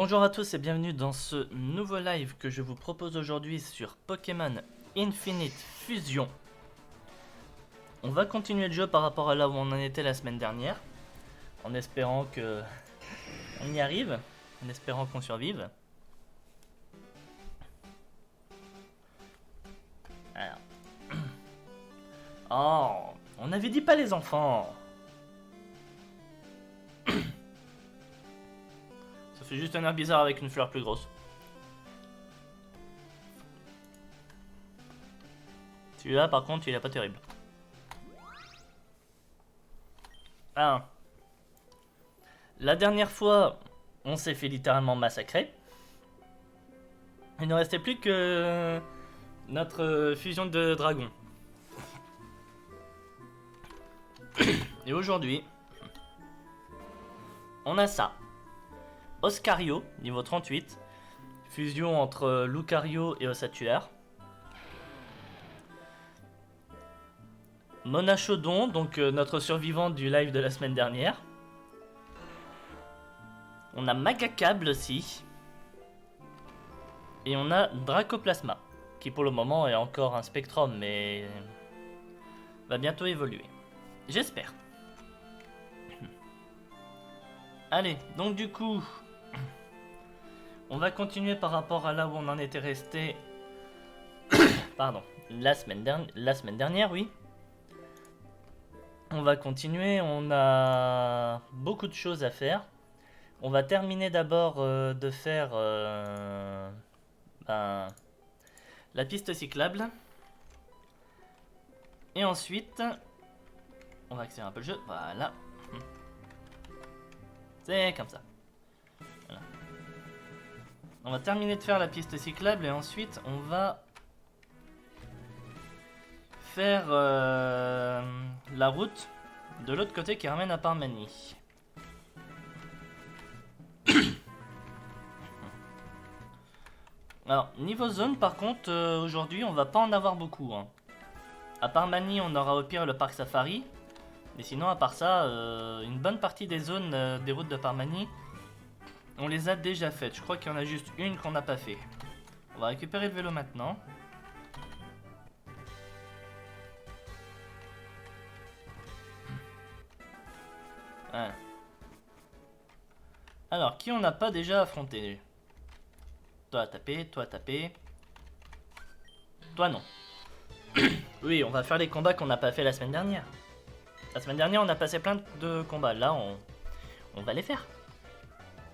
Bonjour à tous et bienvenue dans ce nouveau live que je vous propose aujourd'hui sur Pokémon Infinite Fusion. On va continuer le jeu par rapport à là où on en était la semaine dernière, en espérant que on y arrive, en espérant qu'on survive. Alors. Oh, on avait dit pas les enfants. Ça fait juste un air bizarre avec une fleur plus grosse. Celui-là par contre il est pas terrible. Ah. La dernière fois, on s'est fait littéralement massacrer. Il ne restait plus que notre fusion de dragons. Et aujourd'hui, on a ça. Oscario, niveau 38. Fusion entre Lucario et Ossatuaire. Monachodon, donc notre survivant du live de la semaine dernière. On a Magacable aussi. Et on a Dracoplasma, qui pour le moment est encore un Spectrum, mais va bientôt évoluer. J'espère. Allez, donc du coup, on va continuer par rapport à là où on en était resté. Pardon, la semaine dernière, oui. On va continuer, on a beaucoup de choses à faire. On va terminer d'abord de faire la piste cyclable. Et ensuite, on va accélérer un peu le jeu. Voilà. C'est comme ça. Voilà. On va terminer de faire la piste cyclable et ensuite on va faire la route de l'autre côté qui ramène à Parmanie. Alors, niveau zone, par contre, aujourd'hui, on va pas en avoir beaucoup. Hein. À Parmanie, on aura au pire le parc safari. Mais sinon, à part ça, une bonne partie des zones des routes de Parmanie, on les a déjà faites. Je crois qu'il y en a juste une qu'on n'a pas fait. On va récupérer le vélo maintenant. Voilà. Alors, qui on n'a pas déjà affronté? Toi à taper, toi à taper. Toi non. Oui, on va faire les combats qu'on n'a pas fait la semaine dernière. La semaine dernière, on a passé plein de combats. Là, on va les faire.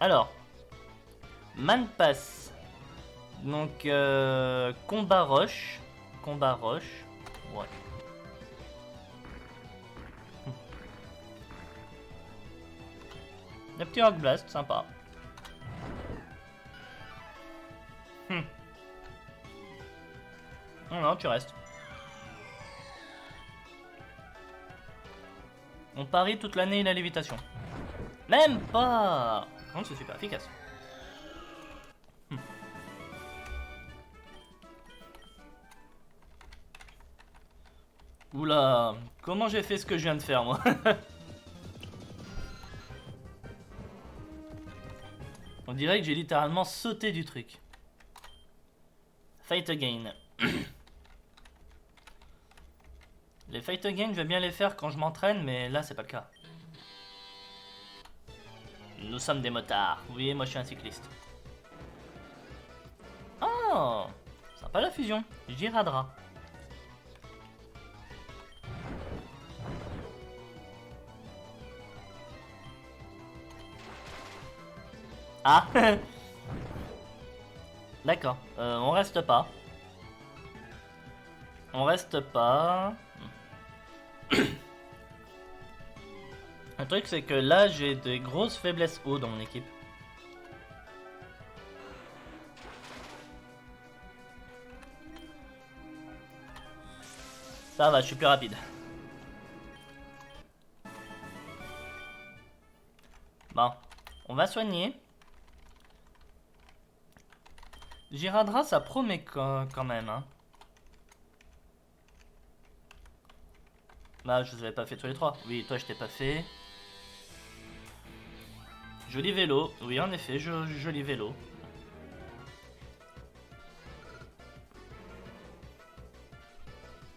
Alors, Manpass. Donc, combat roche. Combat roche. Ouais. Le petit Rock Blast, sympa. Non, non, tu restes. On parie toute l'année la lévitation. Même pas. Non, c'est super efficace. Oula, comment j'ai fait ce que je viens de faire, moi? On dirait que j'ai littéralement sauté du truc. Fight again. Les fight again, je vais bien les faire quand je m'entraîne, mais là, c'est pas le cas. Nous sommes des motards. Oui, moi, je suis un cycliste. Oh, sympa la fusion. Giradra. Ah. D'accord. On reste pas. On reste pas. Le truc, c'est que là, j'ai des grosses faiblesses eau dans mon équipe. Ça va, je suis plus rapide. Bon, on va soigner. Giradra, ça promet quand même. Hein. Bah, je vous avais pas fait tous les trois. Oui, toi, je t'ai pas fait. Joli vélo. Oui, en effet, joli vélo.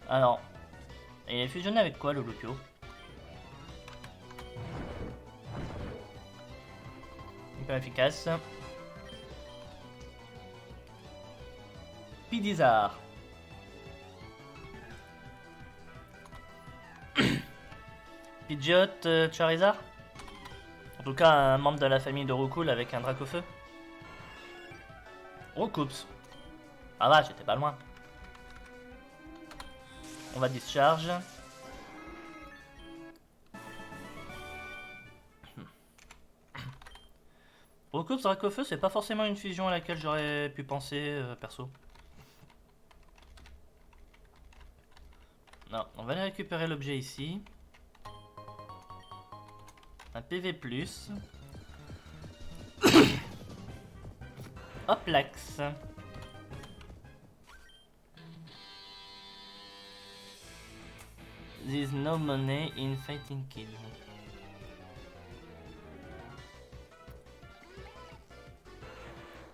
Alors, il est fusionné avec quoi le Lupio? Hyper efficace. Pidizar. Pidgeot, Charizard. En tout cas, un membre de la famille de Roucoule avec un Dracofeu. Roucoups. Ah va, j'étais pas loin. On va discharge. Roucoups, Dracofeu, c'est pas forcément une fusion à laquelle j'aurais pu penser, perso. Non, on va aller récupérer l'objet ici. Un PV+. Hoplax. There's no money in fighting kids.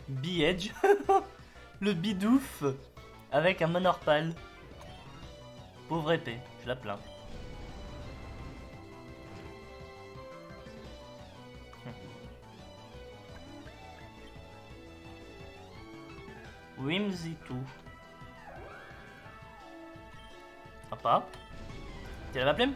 B-Edge. Le bidouf. Avec un monorpal. Pauvre épée, je la plains. Whimsy2. Sympa. Tu l'as appelé?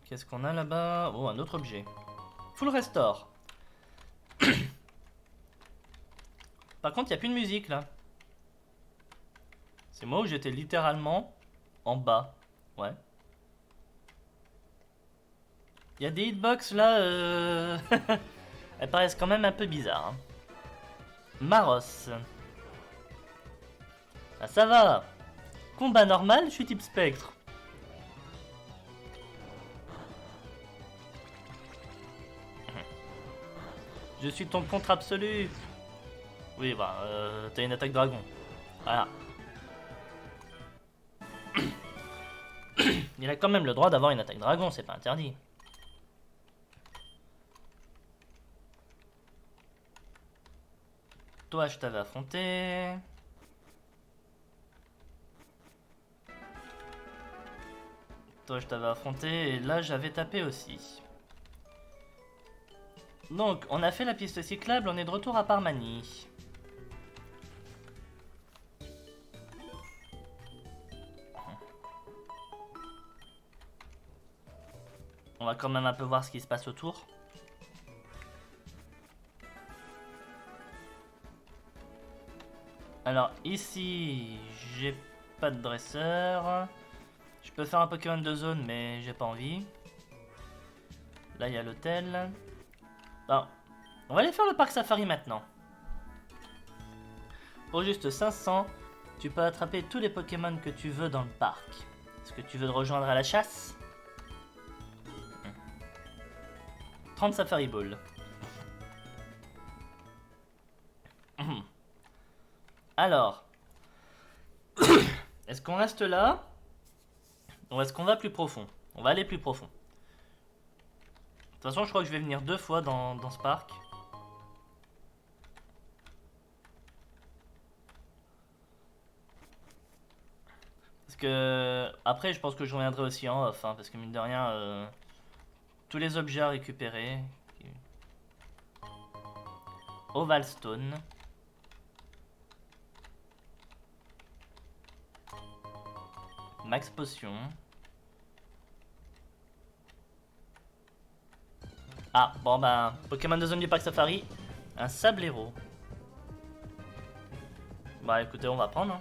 Qu'est-ce qu'on a là-bas? Oh, un autre objet. Full restore. Par contre, il n'y a plus de musique là. C'est moi où j'étais littéralement en bas. Ouais. Il y a des hitbox là. Elles paraissent quand même un peu bizarres. Hein. Maros. Ah, ça va. Combat normal, je suis type spectre. Je suis ton contre absolu. Oui, bah, t'as une attaque dragon. Voilà. Il a quand même le droit d'avoir une attaque dragon, c'est pas interdit. Toi, je t'avais affronté. Toi, je t'avais affronté. Et là, j'avais tapé aussi. Donc, on a fait la piste cyclable. On est de retour à Parmanie. On va quand même un peu voir ce qui se passe autour. Alors ici, j'ai pas de dresseur. Je peux faire un Pokémon de zone, mais j'ai pas envie. Là, il y a l'hôtel. Bon, on va aller faire le parc safari maintenant. Pour juste 500, tu peux attraper tous les Pokémon que tu veux dans le parc. Est-ce que tu veux te rejoindre à la chasse? 30 Safari Ball. Alors, est-ce qu'on reste là? Ou est-ce qu'on va plus profond? On va aller plus profond. De toute façon, je crois que je vais venir 2 fois dans ce parc. Parce que après, je pense que je reviendrai aussi en off, hein, parce que mine de rien, tous les objets à récupérer. Ovalstone. Max Potion. Ah, bon ben, Pokémon de zone du parc safari. Un Sablero. Bah écoutez, on va prendre. Hein.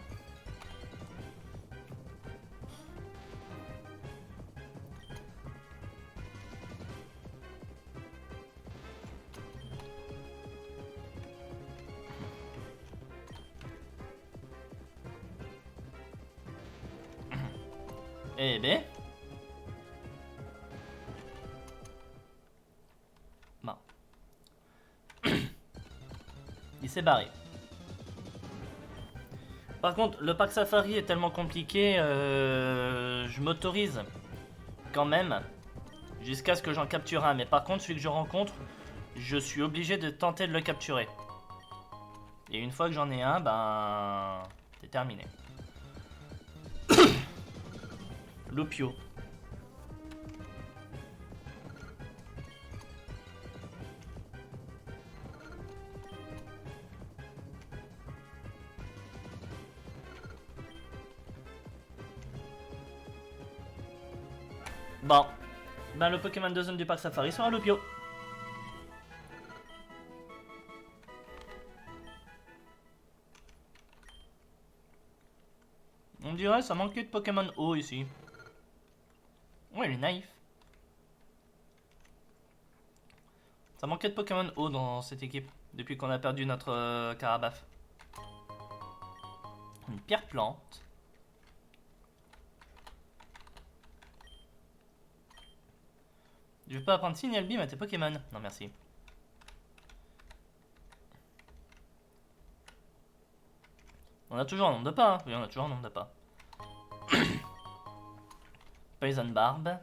Eh ben. Bon. Il s'est barré. Par contre, le parc safari est tellement compliqué, je m'autorise quand même jusqu'à ce que j'en capture un. Mais par contre, celui que je rencontre, je suis obligé de tenter de le capturer. Et une fois que j'en ai un, ben... c'est terminé. Lupio. Bon. Ben le Pokémon de zone du parc safari sera Lupio. On dirait ça manquait de Pokémon eau ici. Ouais, il est naïf. Ça manquait de Pokémon eau dans cette équipe depuis qu'on a perdu notre Carabaf. Une pierre plante. Je vais pas apprendre Signal Beam à tes Pokémon. Non merci. On a toujours un nombre de pas. Hein. Oui, on a toujours un nombre de pas. Poison Barb.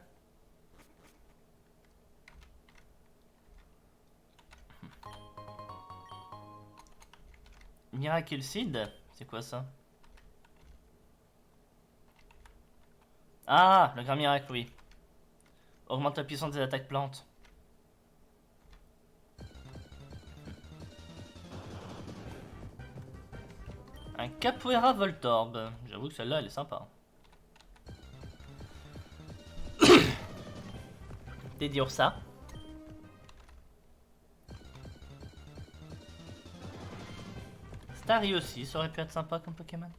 Miracle Seed. C'est quoi ça? Ah, le grand miracle, oui. Augmente la puissance des attaques plantes. Un Capoeira Voltorb. J'avoue que celle-là, elle est sympa. T'es dur ça. Starry aussi, ça aurait pu être sympa comme Pokémon.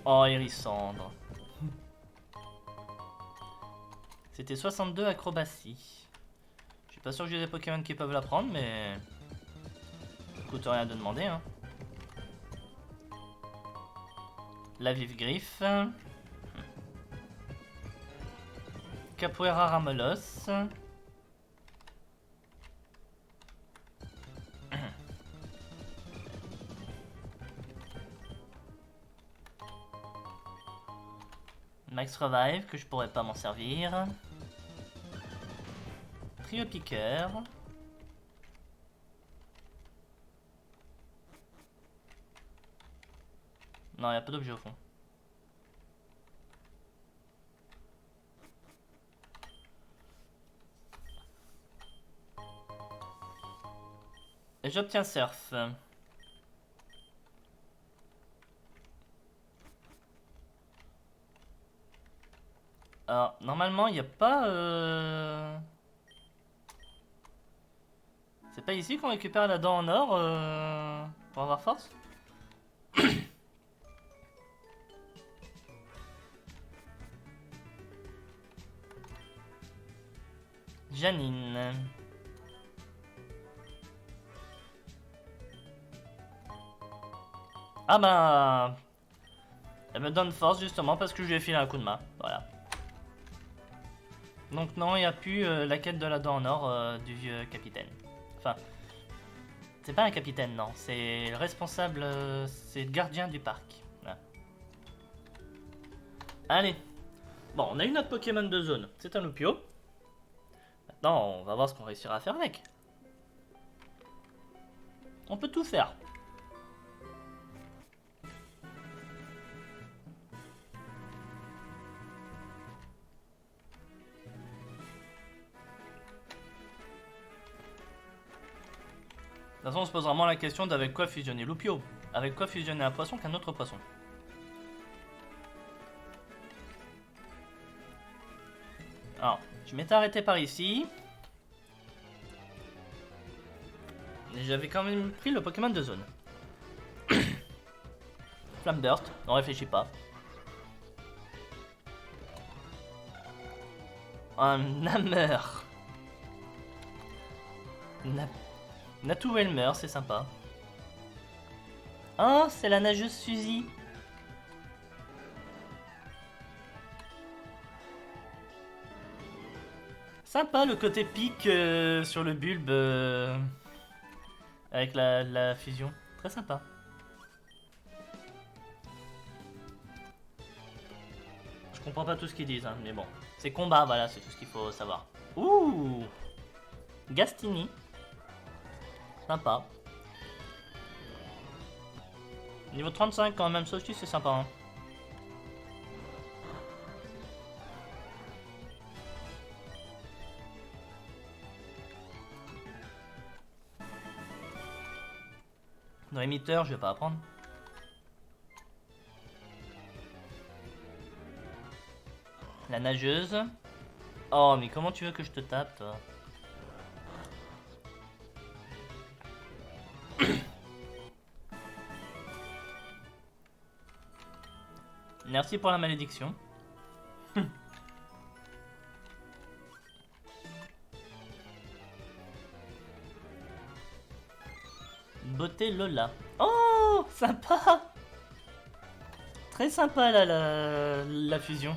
Oh, Hérissandre. C'était 62 acrobatie. Je suis pas sûr que j'ai des Pokémon qui peuvent la prendre, mais... ça coûte rien de demander, hein. La vive griffe. Capoeira Ramelos. Max Revive, que je pourrais pas m'en servir. Trio Piqueur. Non, il n'y a pas d'objet au fond. Et j'obtiens Surf. Alors, normalement, il n'y a pas... C'est pas ici qu'on récupère la dent en or pour avoir force? Janine. Ah bah... elle me donne force justement parce que je lui ai filé un coup de main. Voilà. Donc non, il n'y a plus la quête de la dent en or du vieux capitaine. Enfin, c'est pas un capitaine, non. C'est le responsable, c'est le gardien du parc. Voilà. Allez. Bon, on a eu notre Pokémon de zone. C'est un Lupio. Maintenant, on va voir ce qu'on réussira à faire avec. On peut tout faire. De toute façon, on se pose vraiment la question d'avec quoi fusionner Lupio. Avec quoi fusionner un poisson qu'un autre poisson. Alors, je m'étais arrêté par ici. Et j'avais quand même pris le Pokémon de zone. Flamme Burst, on réfléchit pas. Un Hammer. Natou Elmer, c'est sympa. Oh, c'est la nageuse Suzy. Sympa le côté pique sur le bulbe avec la fusion. Très sympa. Je comprends pas tout ce qu'ils disent, hein, mais bon. C'est combat, voilà, c'est tout ce qu'il faut savoir. Ouh, Gastini. Sympa. Niveau 35 quand même, ça aussi c'est sympa. Hein. Dans l'émetteur, je vais pas apprendre. La nageuse. Oh, mais comment tu veux que je te tape, toi? Merci pour la malédiction. Beauté Lola. Oh, sympa. Très sympa la fusion.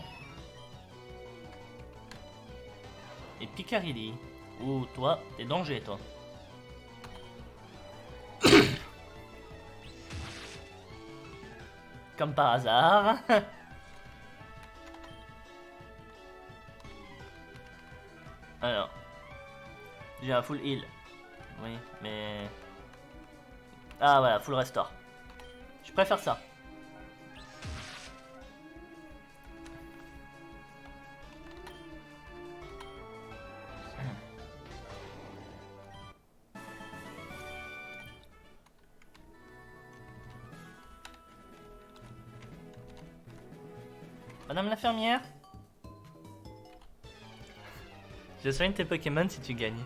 Et Picarilli. Ouh, toi, t'es danger, toi. Comme par hasard. Alors. J'ai un full heal. Oui, mais... Ah voilà, full restore. Je préfère ça. Madame l'infirmière. Je soigne tes Pokémon si tu gagnes.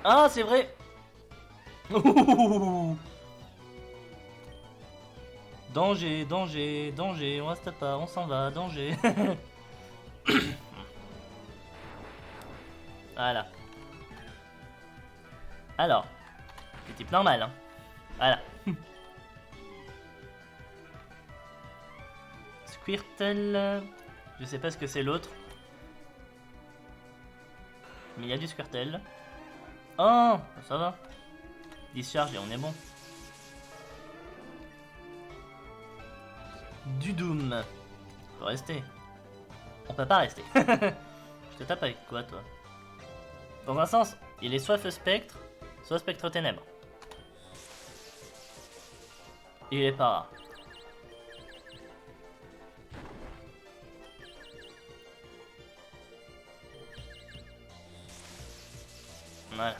Ah, c'est vrai. Ouh. Danger, danger, danger, on reste pas, on s'en va, danger. Voilà. Alors, le type normal, hein. Voilà. Squirtle. Je sais pas ce que c'est l'autre. Mais il y a du Squirtle. Oh, ça va. Discharge et on est bon. Du Doom. Faut rester. On peut pas rester. Je te tape avec quoi, toi? Dans un sens, il est soit feu spectre, soit spectre ténèbres. Il est pas rare. Voilà.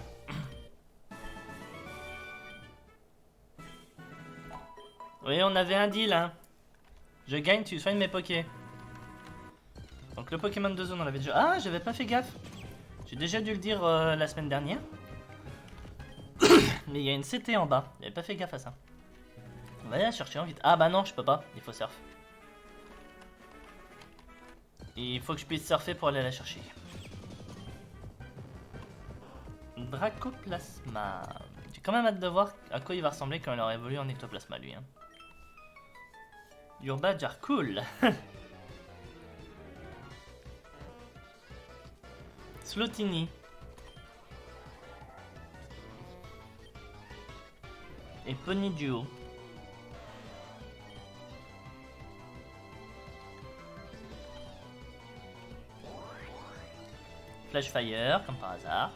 Oui, on avait un deal, hein. Je gagne, tu soignes mes Pokés. Donc le Pokémon de zone, on l'avait déjà... Ah, j'avais pas fait gaffe. J'ai déjà dû le dire la semaine dernière. Mais il y a une CT en bas. J'avais pas fait gaffe à ça. On va aller la chercher en vite. Ah bah non, je peux pas. Il faut surf. Il faut que je puisse surfer pour aller la chercher. Dracoplasma. J'ai quand même hâte de voir à quoi il va ressembler quand il aura évolué en ectoplasma, lui. Hein. Your badge are cool. Slotini. Et Pony Duo. Flash Fire, comme par hasard.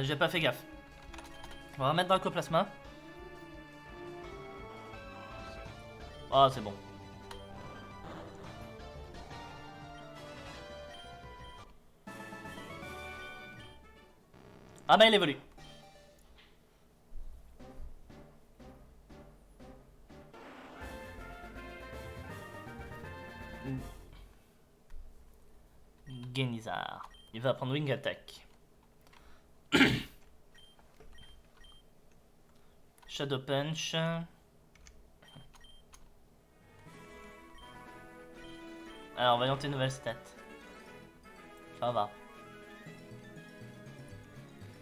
J'ai pas fait gaffe. On va remettre Dracoplasma. Oh, c'est bon. Ah bah il évolue. Genizar. Il va prendre Wing Attack. Shadow Punch. Alors voyons tes nouvelles stats. Ça va.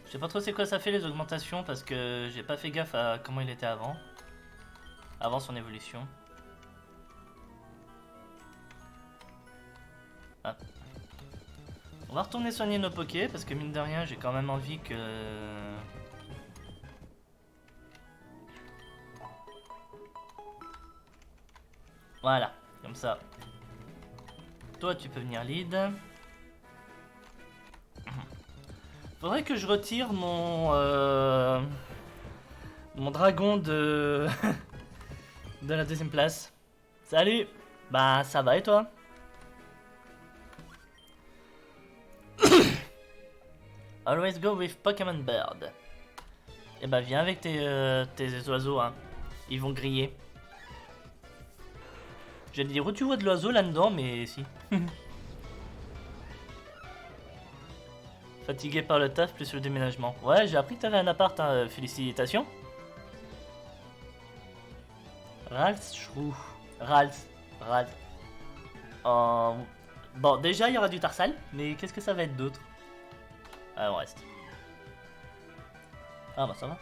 Je sais pas trop c'est quoi ça fait les augmentations parce que j'ai pas fait gaffe à comment il était avant. Avant son évolution. Ah. On va retourner soigner nos pokés parce que mine de rien j'ai quand même envie que... Voilà, comme ça. Toi tu peux venir lead. Faudrait que je retire mon dragon de... de la deuxième place. Salut. Bah ça va et toi? Always go with Pokémon Bird. Et bah viens avec tes oiseaux, hein. Ils vont griller. J'allais dire où tu vois de l'oiseau là-dedans, mais si. Fatigué par le taf plus le déménagement. Ouais, j'ai appris que t'avais un appart, hein. Félicitations. Ralph Shrew. Ralph. Bon, déjà il y aura du Tarsal, mais qu'est-ce que ça va être d'autre? Ah, on reste. Ah bah ça va.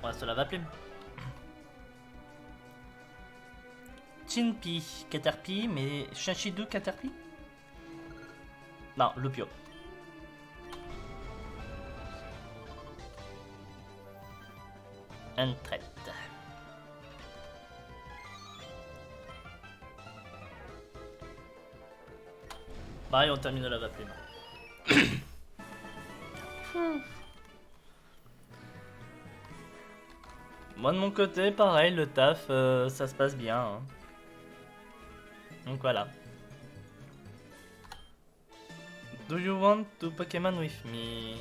On reste la plume. Chinpi, Caterpie, mais Shashidou Caterpie? Non, Lupio. Un trait. Pareil, on termine la plume. Moi de mon côté, pareil, le taf, ça se passe bien. Hein. Donc voilà. Do you want to Pokémon with me?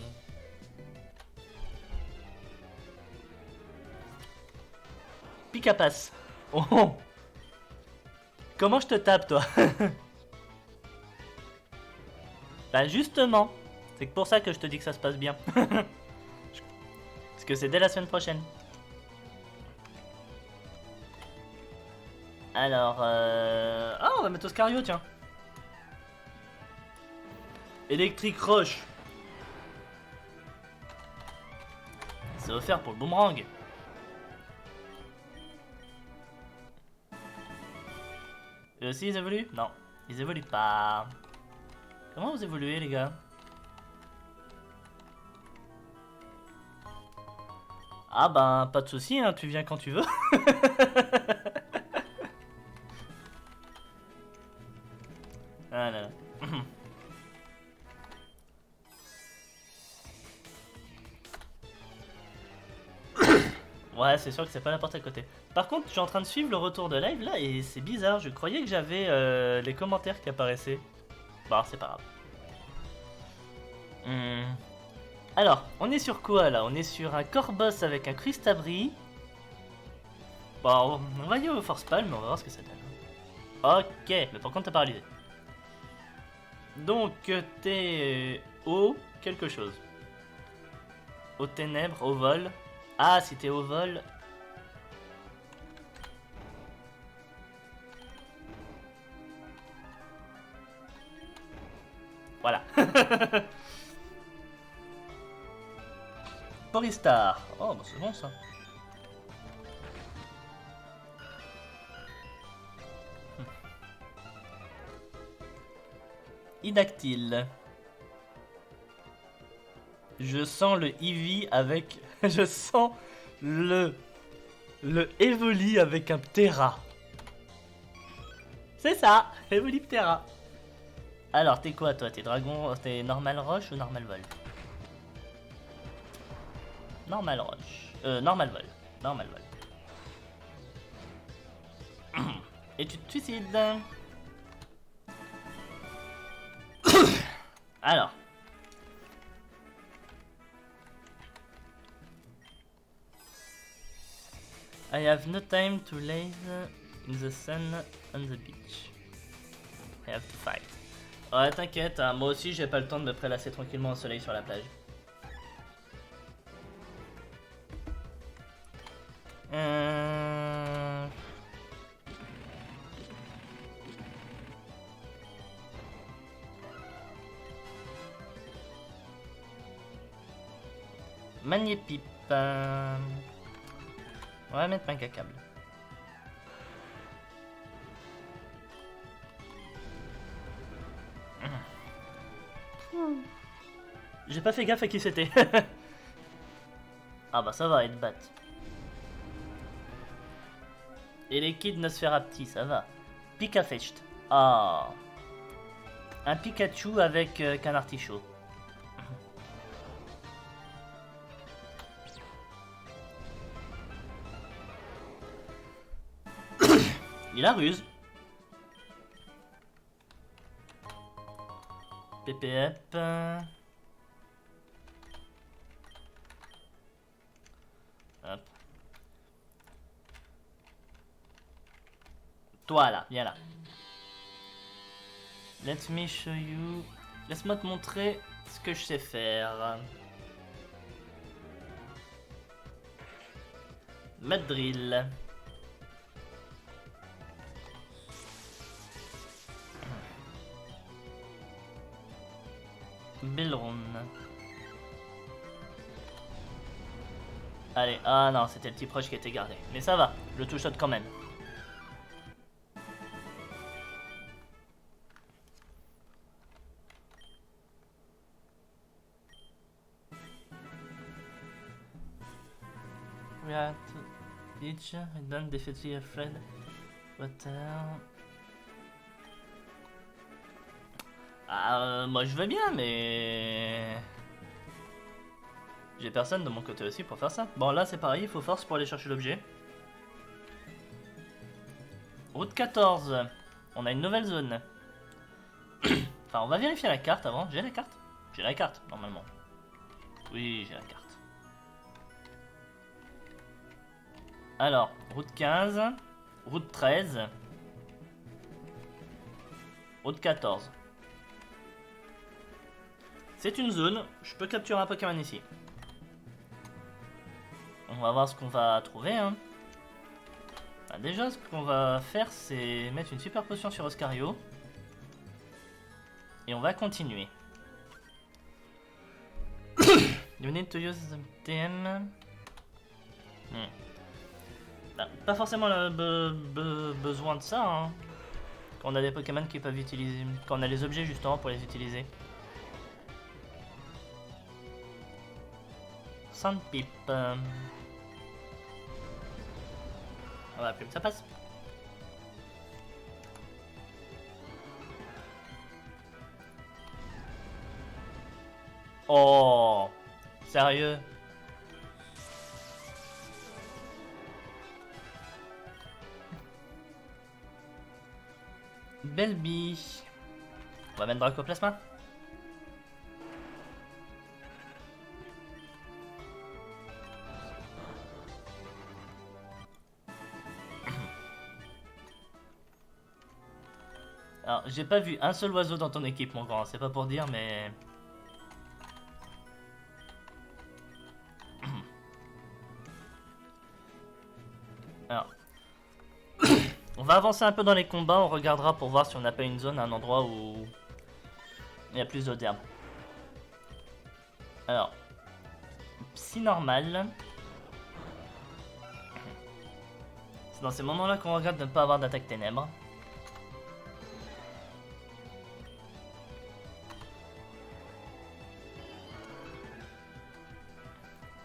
Picapass. Oh. Comment je te tape, toi? Bah justement, c'est pour ça que je te dis que ça se passe bien. Parce que c'est dès la semaine prochaine. Alors, ah, on va mettre Oscario, tiens. Électrique Roche. C'est offert pour le boomerang. Eux aussi, ils évoluent? Non, ils évoluent pas. Comment vous évoluez, les gars? Ah ben, pas de soucis, hein, tu viens quand tu veux. Ah là là. Ouais, c'est sûr que c'est pas la porte à côté. Par contre, je suis en train de suivre le retour de live là et c'est bizarre. Je croyais que j'avais les commentaires qui apparaissaient. Bon, c'est pas grave. Alors, on est sur quoi là? On est sur un Corboss avec un Cristabri. Bon, on va y aller au Force Palm, mais on va voir ce que ça donne. Ok, mais par contre, t'as paralysé. Donc, t'es au quelque chose. Aux ténèbres, au vol. Ah, si t'es au vol. Voilà. Poristar. Oh, bah c'est bon ça. Idactyle. Je sens le Eevee avec... Je sens le Evoli avec un Ptera. C'est ça, Evoli Ptera. Alors, t'es quoi toi? T'es dragon, t'es normal roche ou normal vol? Normal roche. Normal vol. Normal vol. Et tu te suicides. Alors. I have no time to lay in the sun on the beach. I have to fight. Ouais, t'inquiète, hein, moi aussi j'ai pas le temps de me prélasser tranquillement au soleil sur la plage. Magnépipe. On va mettre Pink à câble. J'ai pas fait gaffe à qui c'était. Ah bah ça va, être bat. Et les kids Nosferapti, ça va. Pikafecht. Ah. Un Pikachu avec qu'un artichaut. Il a ruse. PPF. Hop. Toi là, viens là. Let me show you. Laisse-moi te montrer ce que je sais faire. Madrill. Belron. Allez, ah non, c'était le petit proche qui était gardé. Mais ça va, je le touche quand même. React. Peach, I don't defeat Fred. Water. Ah, moi je veux bien, mais... J'ai personne de mon côté aussi pour faire ça. Bon, là c'est pareil, il faut force pour aller chercher l'objet. Route 14. On a une nouvelle zone. Enfin, on va vérifier la carte avant. J'ai la carte? J'ai la carte, normalement. Oui, j'ai la carte. Alors, route 15. Route 13. Route 14. C'est une zone, je peux capturer un Pokémon ici. On va voir ce qu'on va trouver. Hein. Bah, déjà, ce qu'on va faire, c'est mettre une super potion sur Oscario. Et on va continuer. You need to use the TM. Bah, pas forcément besoin de ça. Hein. Quand on a des Pokémon qui peuvent utiliser. Quand on a les objets justement pour les utiliser. Sandpipe. On va plus ça passe. Oh, sérieux? Belby. On va mettre Dracoplasma. Alors, j'ai pas vu un seul oiseau dans ton équipe, mon grand. C'est pas pour dire, mais... Alors... On va avancer un peu dans les combats. On regardera pour voir si on n'a pas une zone, un endroit où... il y a plus d'herbes. Alors... Psy normal. C'est dans ces moments-là qu'on regarde de ne pas avoir d'attaque ténèbres.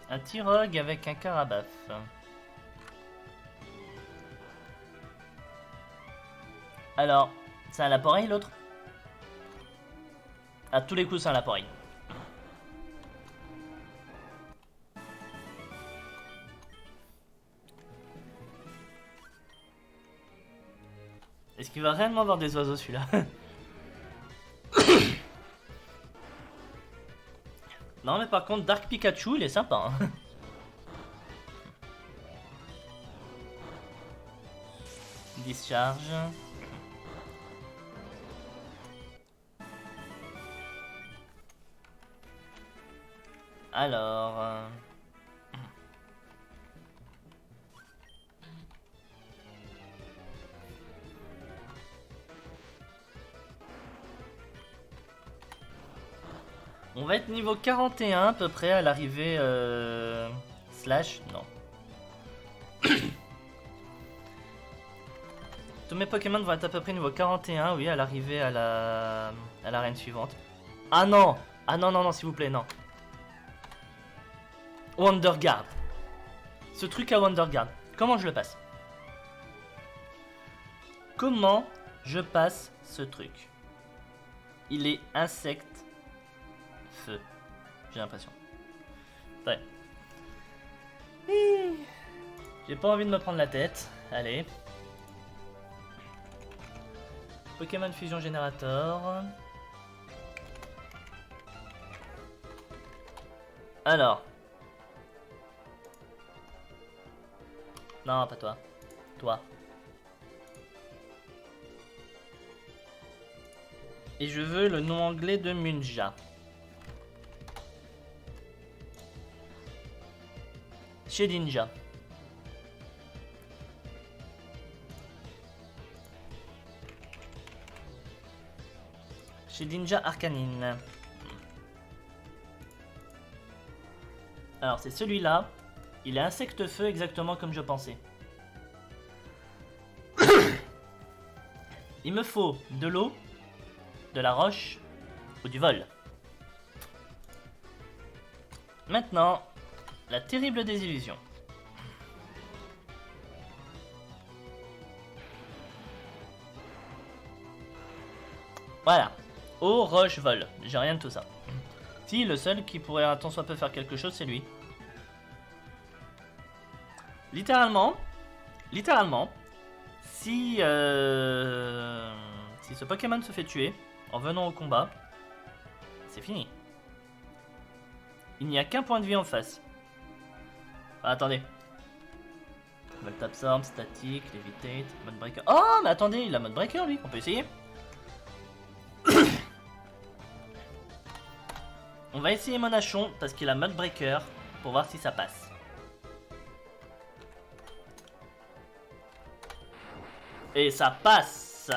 Un Tyrogue avec un Carabaf. Alors, c'est un Laporeille l'autre? À tous les coups, c'est un Laporeille. Est-ce qu'il va réellement avoir des oiseaux celui-là? Non, mais par contre, Dark Pikachu, il est sympa. Hein. Discharge. Alors... On va être niveau 41 à peu près à l'arrivée... Slash, non. Tous mes Pokémon vont être à peu près niveau 41, oui, à l'arrivée à l'arène suivante. Ah non! Ah non, non, non, s'il vous plaît, non. Wonderguard. Ce truc à Wonderguard, comment je le passe? Comment je passe ce truc? Il est insecte feu. J'ai l'impression. Ouais. J'ai pas envie de me prendre la tête. Allez. Pokémon Fusion Générateur. Alors. Non, pas toi. Toi. Et je veux le nom anglais de Munja. Shedinja. Shedinja Arcanine. Alors c'est celui-là. Il est insecte feu exactement comme je pensais. Il me faut de l'eau, de la roche ou du vol. Maintenant, la terrible désillusion. Voilà. Eau, roche, vol. J'ai rien de tout ça. Si, le seul qui pourrait un tant soit peu faire quelque chose, c'est lui. Littéralement, si ce Pokémon se fait tuer en venant au combat, c'est fini. Il n'y a qu'un point de vie en face. Ah, attendez. Volt Absorb, statique, levitate, mode breaker. Oh, mais attendez, il a mode breaker lui, on peut essayer. On va essayer Monachon parce qu'il a mode breaker pour voir si ça passe. Et ça passe.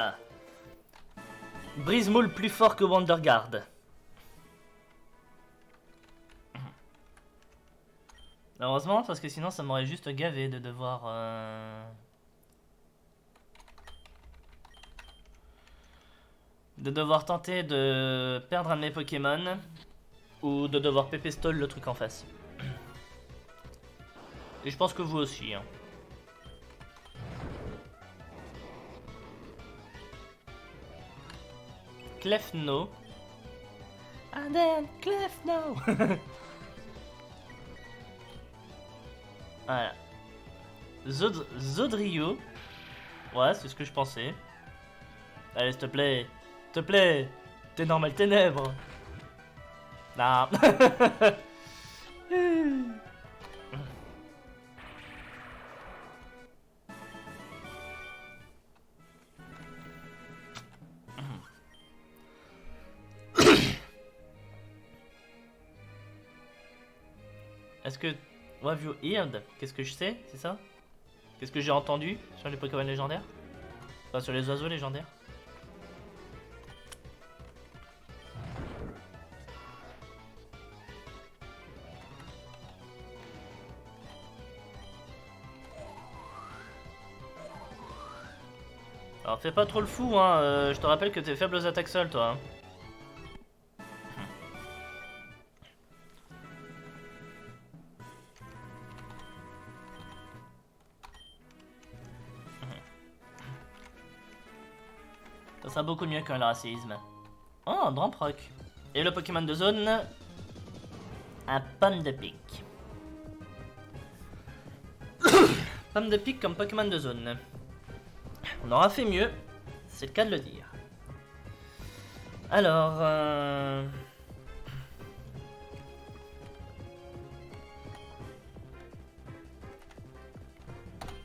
Brise-moule plus fort que Wonderguard. Heureusement, parce que sinon ça m'aurait juste gavé de devoir... tenter de perdre un de mes Pokémon. Ou de devoir pépestole le truc en face. Et je pense que vous aussi. Hein. Clefno. And then Clefno. Voilà. Zodrio. Ouais, c'est ce que je pensais. Allez, s'il te plaît. S'il te plaît. T'es normal ténèbres. Non. Est-ce que... What have you heard? Qu'est-ce que je sais? C'est ça? Qu'est-ce que j'ai entendu sur les Pokémon légendaires? Enfin, sur les oiseaux légendaires? Alors fais pas trop le fou, hein. Je te rappelle que t'es faible aux attaques seules, toi. Hein. Ça sera beaucoup mieux qu'un racisme. Oh, un Dramproc. Et le Pokémon de zone, un Pomme de Pique. Pomme de Pique comme Pokémon de zone. On aura fait mieux, c'est le cas de le dire. Alors...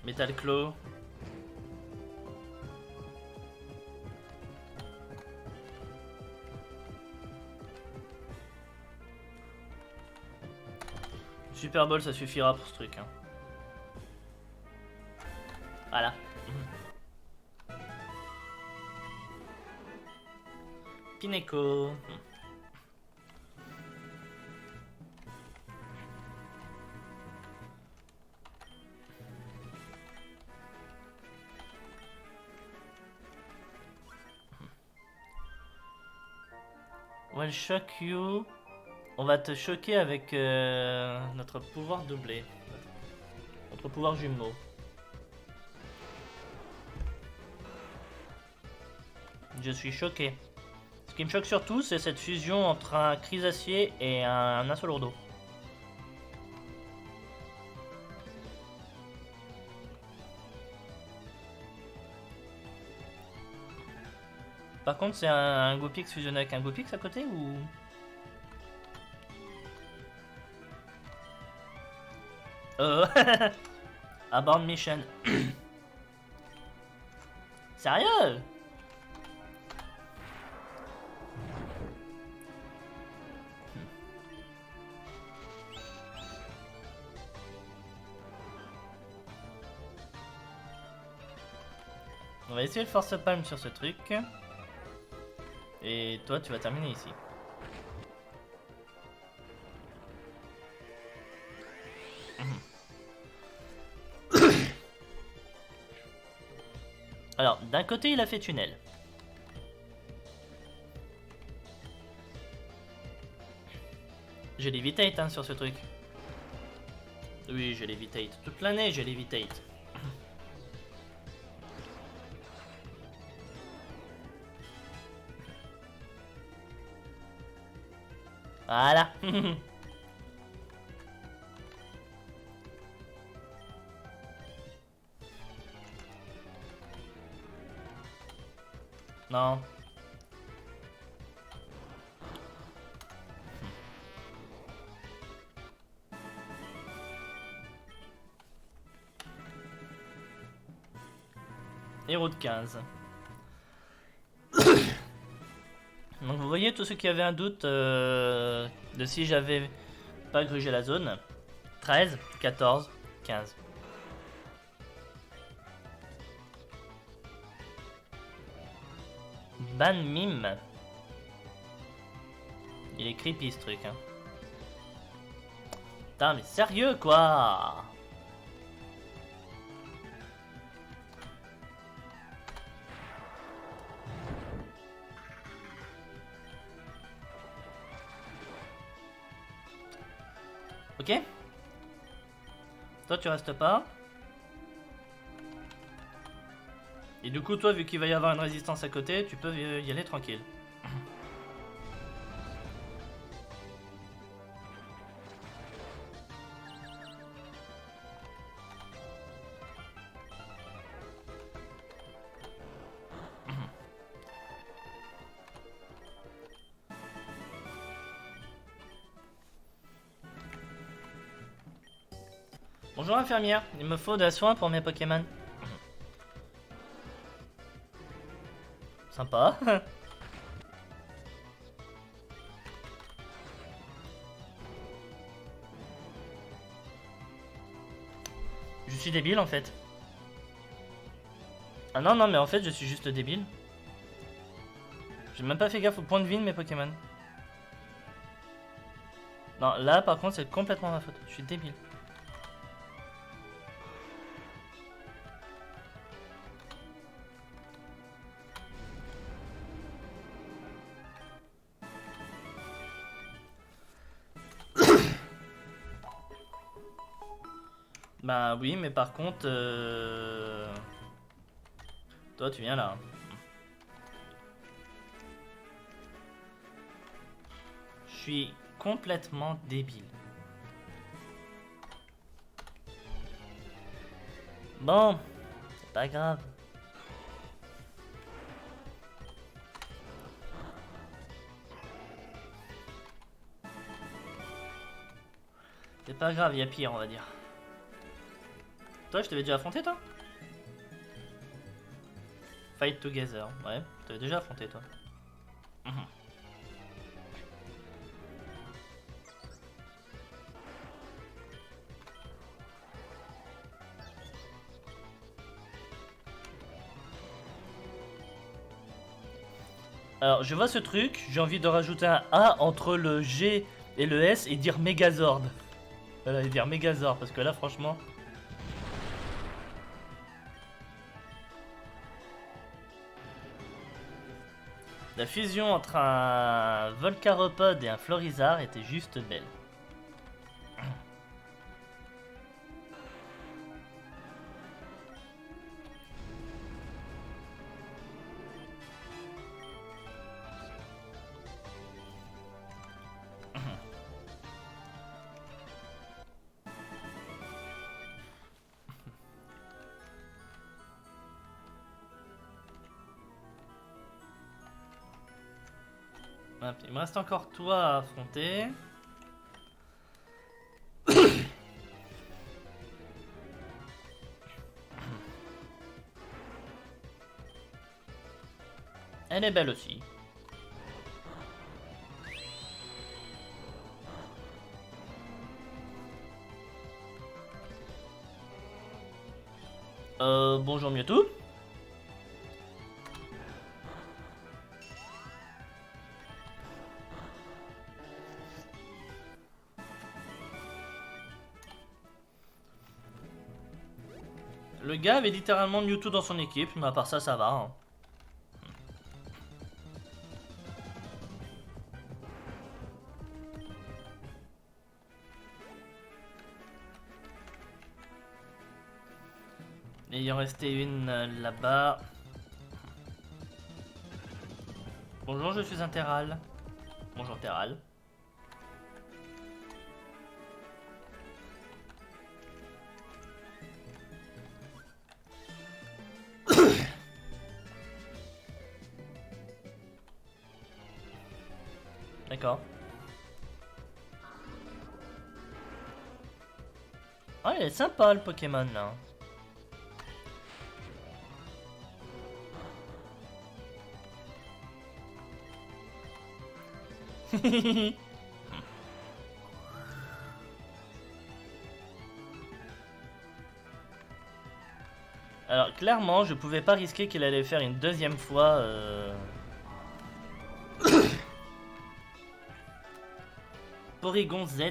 Metal Claw. Super Ball, ça suffira pour ce truc. Hein. Voilà. Pineco. Well, shock you. On va te choquer avec notre pouvoir doublé. Notre pouvoir jumeau. Je suis choqué. Ce qui me choque surtout, c'est cette fusion entre un Chrysacier et un Assolourdo. Par contre, c'est un Goopix fusionné avec un Goopix à côté ou... Abort mission. Sérieux? On va essayer le force palm sur ce truc. Et toi, tu vas terminer ici. Alors, d'un côté, il a fait tunnel. J'ai levitate hein, sur ce truc. Oui, j'ai levitate. Toute l'année, j'ai levitate. Voilà. Non. Héros de 15. Donc vous voyez, tous ceux qui avaient un doute de si j'avais pas grugé la zone. 13, 14, 15. Ban mime. Il est creepy ce truc. Hein. Putain mais sérieux quoi. Ok. Toi tu restes pas. Et du coup toi vu qu'il va y avoir une résistance à côté, tu peux y aller tranquille. Bonjour infirmière, il me faut des soins pour mes Pokémon. Sympa. Je suis débile en fait. Ah non, non, mais en fait je suis juste débile. J'ai même pas fait gaffe au point de vie de mes Pokémon. Non, là par contre c'est complètement ma faute. Je suis débile. Bah oui, mais par contre... Toi, tu viens là. Je suis complètement débile. Bon, c'est pas grave. C'est pas grave, il y a pire, on va dire. Toi, je t'avais déjà affronté, toi? Fight together, ouais, je t'avais déjà affronté, toi. Alors, je vois ce truc, j'ai envie de rajouter un A entre le G et le S et dire Megazord. Voilà, et dire Megazord, parce que là, franchement... La fusion entre un Volcaropod et un Florizard était juste belle. Hop, il me reste encore toi à affronter. Elle est belle aussi. Bonjour Mewtwo. Le gars avait littéralement Mewtwo dans son équipe, mais à part ça, ça va. Hein. Et il en restait une là-bas. Bonjour, je suis un Terral. Bonjour Terral. D'accord. Ah, il est sympa le Pokémon là. Alors clairement, je pouvais pas risquer qu'il allait faire une deuxième fois. Porygon Z.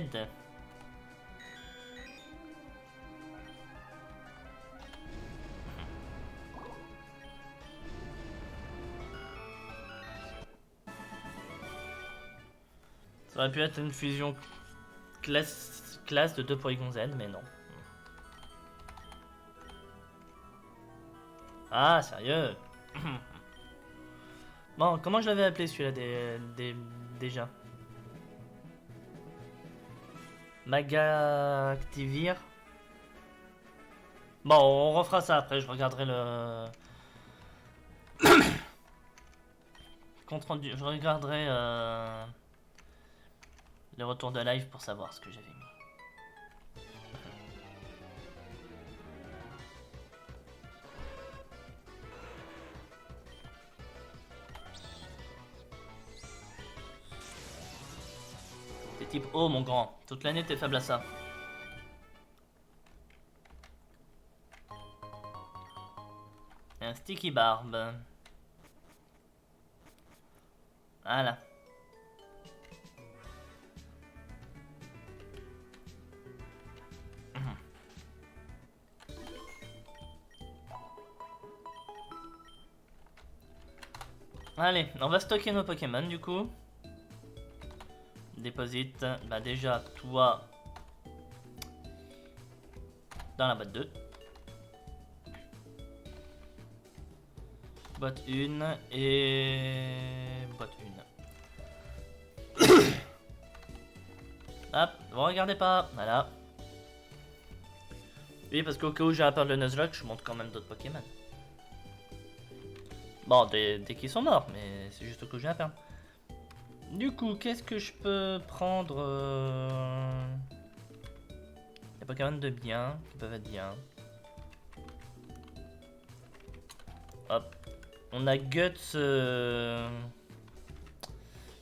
Ça aurait pu être une fusion classe de 2 Porygon Z, mais non. Ah, sérieux. Bon, comment je l'avais appelé celui-là déjà? Maga Activir. Bon, on refera ça après, je regarderai le... compte rendu, je regarderai le retour de live pour savoir ce que j'avais mis. T'es type O mon grand, toute l'année t'es faible à ça. Et un sticky barbe. Voilà. Allez, on va stocker nos Pokémon du coup. Déposite, bah déjà toi dans la boîte 2. Boîte 1 et boîte 1. Hop, vous regardez pas, voilà. Oui, parce qu'au cas où j'ai à perdre le Nuzlocke, je monte quand même d'autres Pokémon. Bon, dès qu'ils sont morts, mais c'est juste au cas où j'ai à perdre. Du coup, qu'est-ce que je peux prendre des Pokémon de bien, qui peuvent être bien. Hop. On a Guts...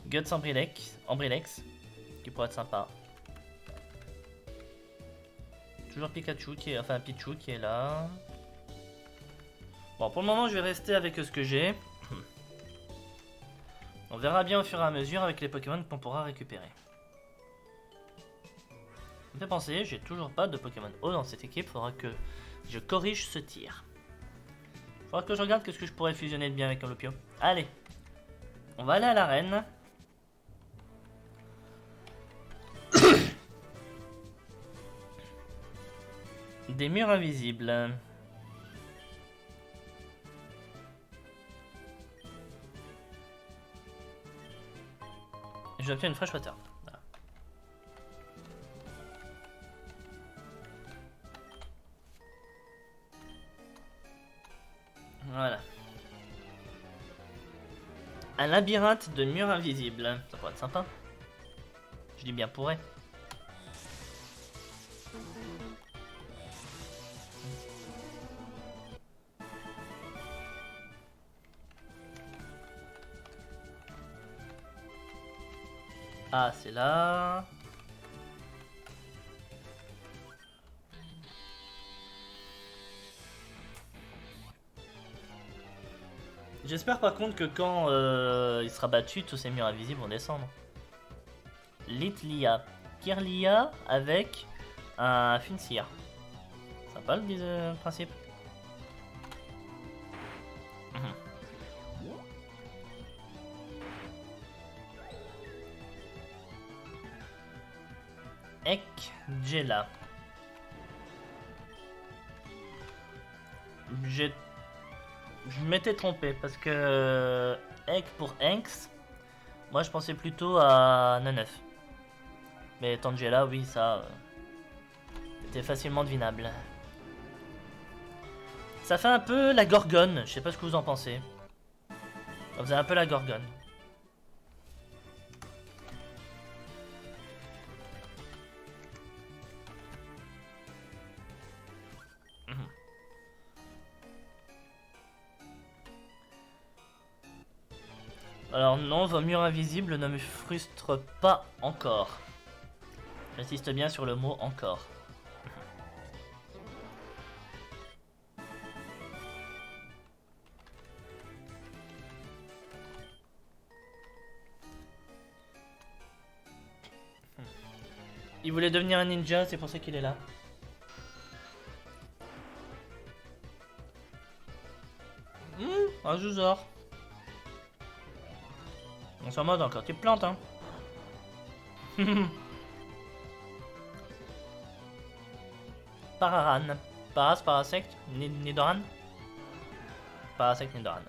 Guts Ambrilex, qui pourrait être sympa. Toujours Pikachu qui est... Enfin, Pichu qui est là. Bon, pour le moment, je vais rester avec ce que j'ai. On verra bien au fur et à mesure avec les Pokémon qu'on pourra récupérer. Ça me fait penser, j'ai toujours pas de Pokémon haut dans cette équipe. Faudra que je corrige ce tir. Faudra que je regarde qu'est-ce que je pourrais fusionner de bien avec un Lopio. Allez. On va aller à l'arène. Des murs invisibles. J'obtiens une fresh water. Voilà. Voilà. Un labyrinthe de murs invisibles. Ça pourrait être sympa. Je dis bien pourrait. Ah, c'est là. J'espère par contre que quand il sera battu, tous ces murs invisibles vont descendre. Litlia. Kirlia avec un Funseer. Sympa le principe. Ekjela. Je m'étais trompé parce que Ek pour Enx, moi je pensais plutôt à Nanef. Mais Tangela, oui, ça c'était facilement devinable. Ça fait un peu la Gorgone, je sais pas ce que vous en pensez. Ça faisait un peu la Gorgone. Alors non, vos murs invisibles ne me frustrent pas encore. J'insiste bien sur le mot encore. Il voulait devenir un ninja, c'est pour ça qu'il est là. Un Zouzor. On s'en mode encore tes plantes, hein. Pararan. Paras, Parasect, Nidoran. Parasect, Nidoran.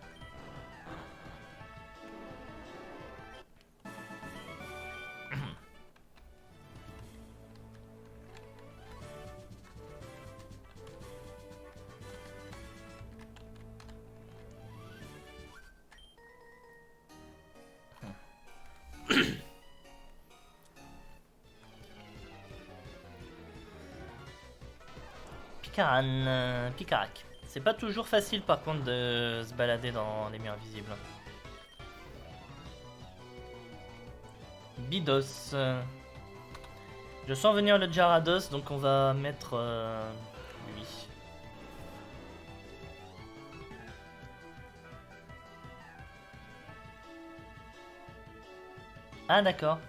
Picarac. C'est pas toujours facile par contre de se balader dans les murs invisibles. Bidos. Je sens venir le Gyarados, donc on va mettre lui. Ah d'accord.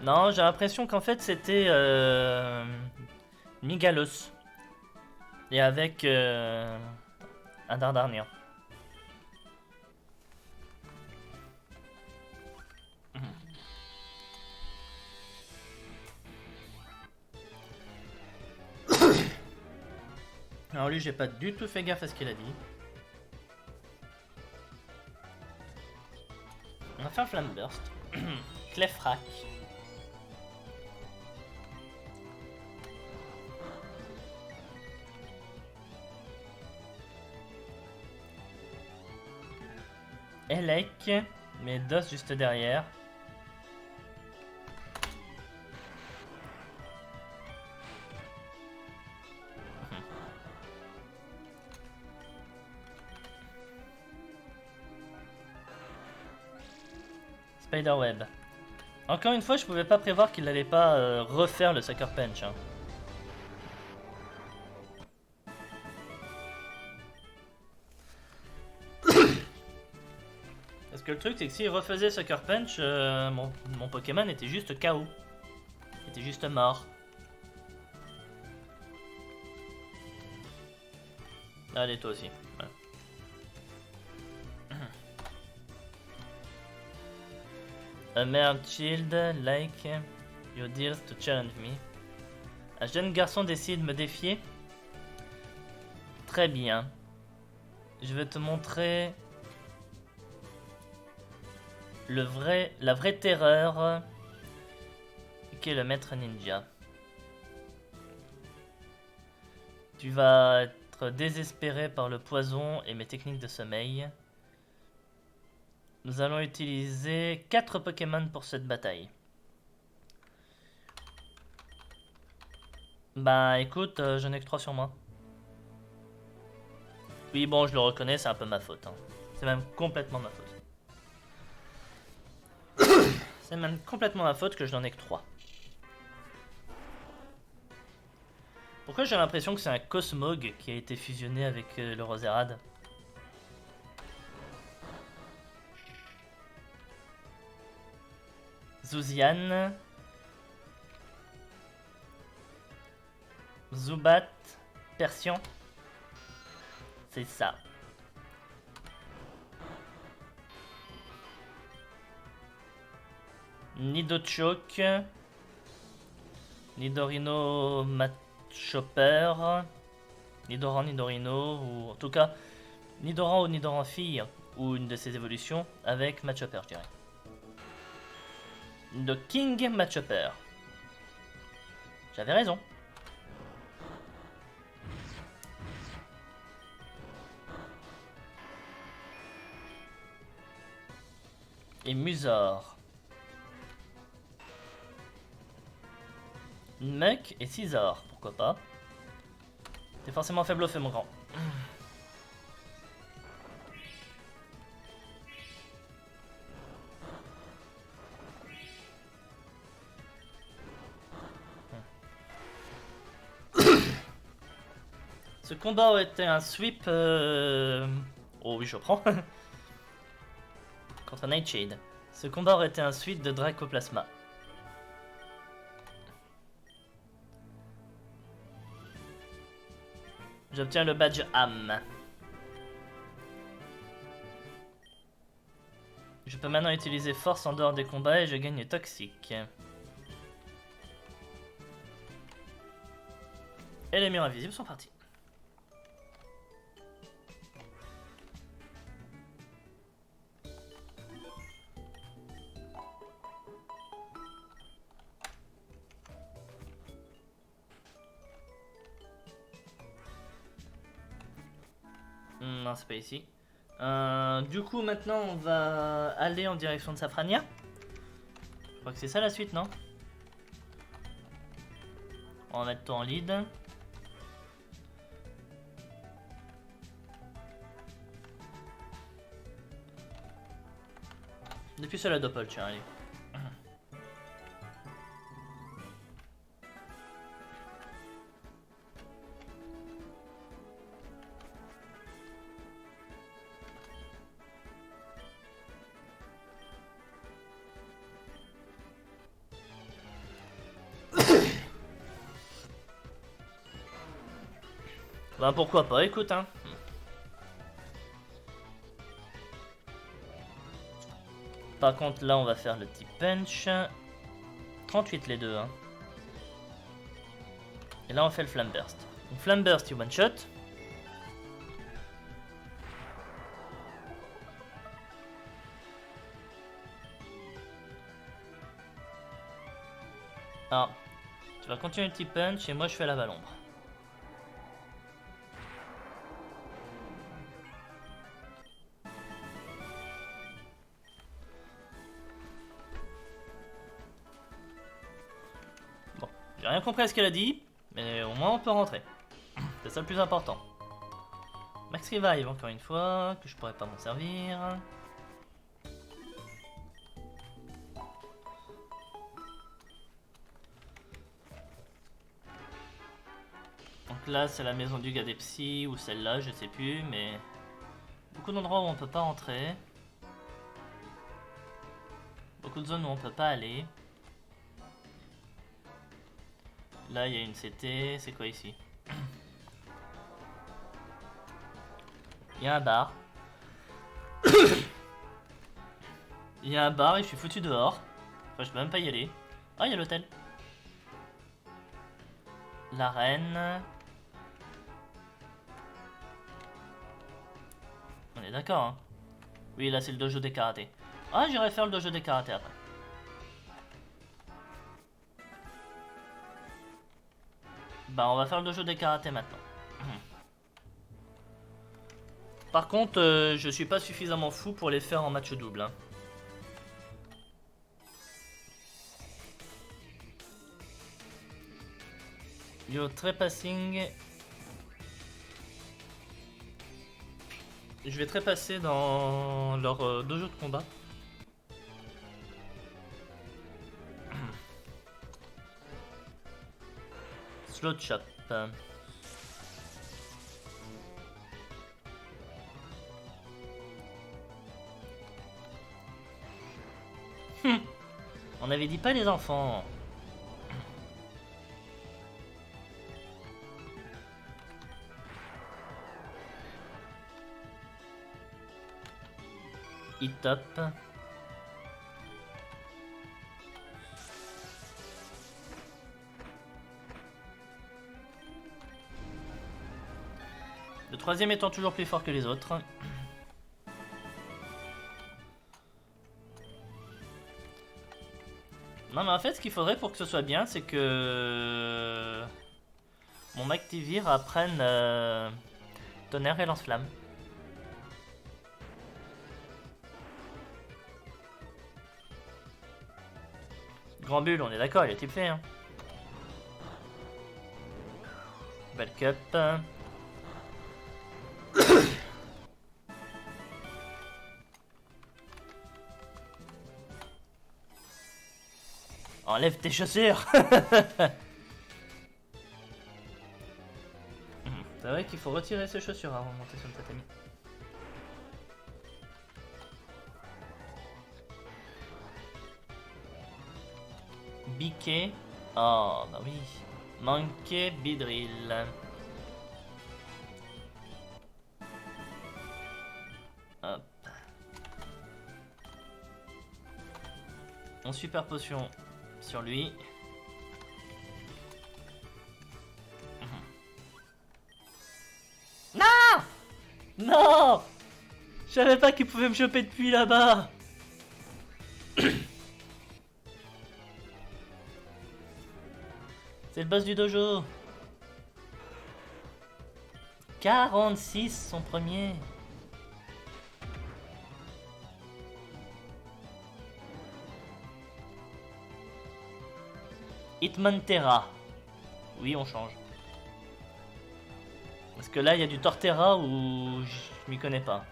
Non, j'ai l'impression qu'en fait c'était Migalos. Et avec un Dardarnian. Alors lui, j'ai pas du tout fait gaffe à ce qu'il a dit. On va faire Flamme Burst. Clefrac. Elec, mais Dos juste derrière. Spiderweb. Encore une fois, je pouvais pas prévoir qu'il allait pas refaire le Sucker Punch. Hein. Parce que le truc, c'est que s'il refaisait Sucker Punch, mon Pokémon était juste KO. Il était juste mort. Allez, toi aussi. Ouais. A mere child like you deals to challenge me. Un jeune garçon décide de me défier. Très bien. Je vais te montrer la vraie terreur qu'est le maître ninja. Tu vas être désespéré par le poison et mes techniques de sommeil. Nous allons utiliser 4 Pokémon pour cette bataille. Bah écoute, je n'ai que 3 sur moi. Oui bon, je le reconnais, c'est un peu ma faute. Hein. C'est même complètement ma faute. C'est même complètement ma faute que je n'en ai que 3. Pourquoi j'ai l'impression que c'est un Cosmog qui a été fusionné avec le Roserade? Zuzian. Zubat. Persian. C'est ça. Nidochok. Nidorino Matchopper. Nidoran, Nidorino, ou en tout cas Nidoran ou Nidoran fille, ou une de ses évolutions, avec Matchopper, je dirais. De King Matchopper. J'avais raison. Et Musor. Muk et Scizor, pourquoi pas. T'es forcément faible au feu, mon grand. Ce combat aurait été un sweep... Oh oui, je prends. Contre Nightshade. Ce combat aurait été un sweep de Dracoplasma. J'obtiens le badge âme. Je peux maintenant utiliser force en dehors des combats et je gagne toxique. Et les murs invisibles sont partis. Non, c'est pas ici. Du coup, maintenant, on va aller en direction de Safrania. Je crois que c'est ça la suite, non? On va mettre toi en lead. Depuis cela Doppel, tiens, allez. Ben pourquoi pas, écoute hein. Par contre là on va faire le petit punch. 38 les deux hein. Et là on fait le Flamme Burst. Donc Flamme Burst tu one shot. Alors, tu vas continuer le petit punch et moi je fais la balle ombre. J'ai rien compris à ce qu'elle a dit, mais au moins on peut rentrer. C'est ça le plus important. Max Revive encore une fois, que je pourrais pas m'en servir. Donc là c'est la maison du Gadepsi ou celle-là, je sais plus, mais beaucoup d'endroits où on peut pas entrer. Beaucoup de zones où on peut pas aller. Là, il y a une CT. C'est quoi ici? Il y a un bar. Il Il y a un bar et je suis foutu dehors. Enfin, je peux même pas y aller. Ah, il y a l'hôtel. L'arène. On est d'accord, hein. Oui, là, c'est le dojo des karatés. Ah, j'irai faire le dojo des karatés après. Bah, on va faire le dojo des karatés maintenant. Par contre, je suis pas suffisamment fou pour les faire en match double, hein. Yo, trépassing. Je vais trépasser dans leur dojo de combat. Slot chop. On avait dit pas les enfants. Hit top. Le troisième étant toujours plus fort que les autres. Non mais en fait ce qu'il faudrait pour que ce soit bien c'est que mon Activir apprenne tonnerre et lance-flamme. Grand Bulle, on est d'accord, il est type fait, hein. Belle cup. Enlève tes chaussures. C'est vrai qu'il faut retirer ses chaussures avant de monter sur le tatami. Biquet. Oh, bah oui. Manqué Bidrill. Hop. On super potion sur lui. Non! Non! Je savais pas qu'il pouvait me choper depuis là-bas. C'est le boss du dojo. 46 son premier. Hitmontera. Oui, on change. Parce que là, il y a du Torterra où je m'y connais pas.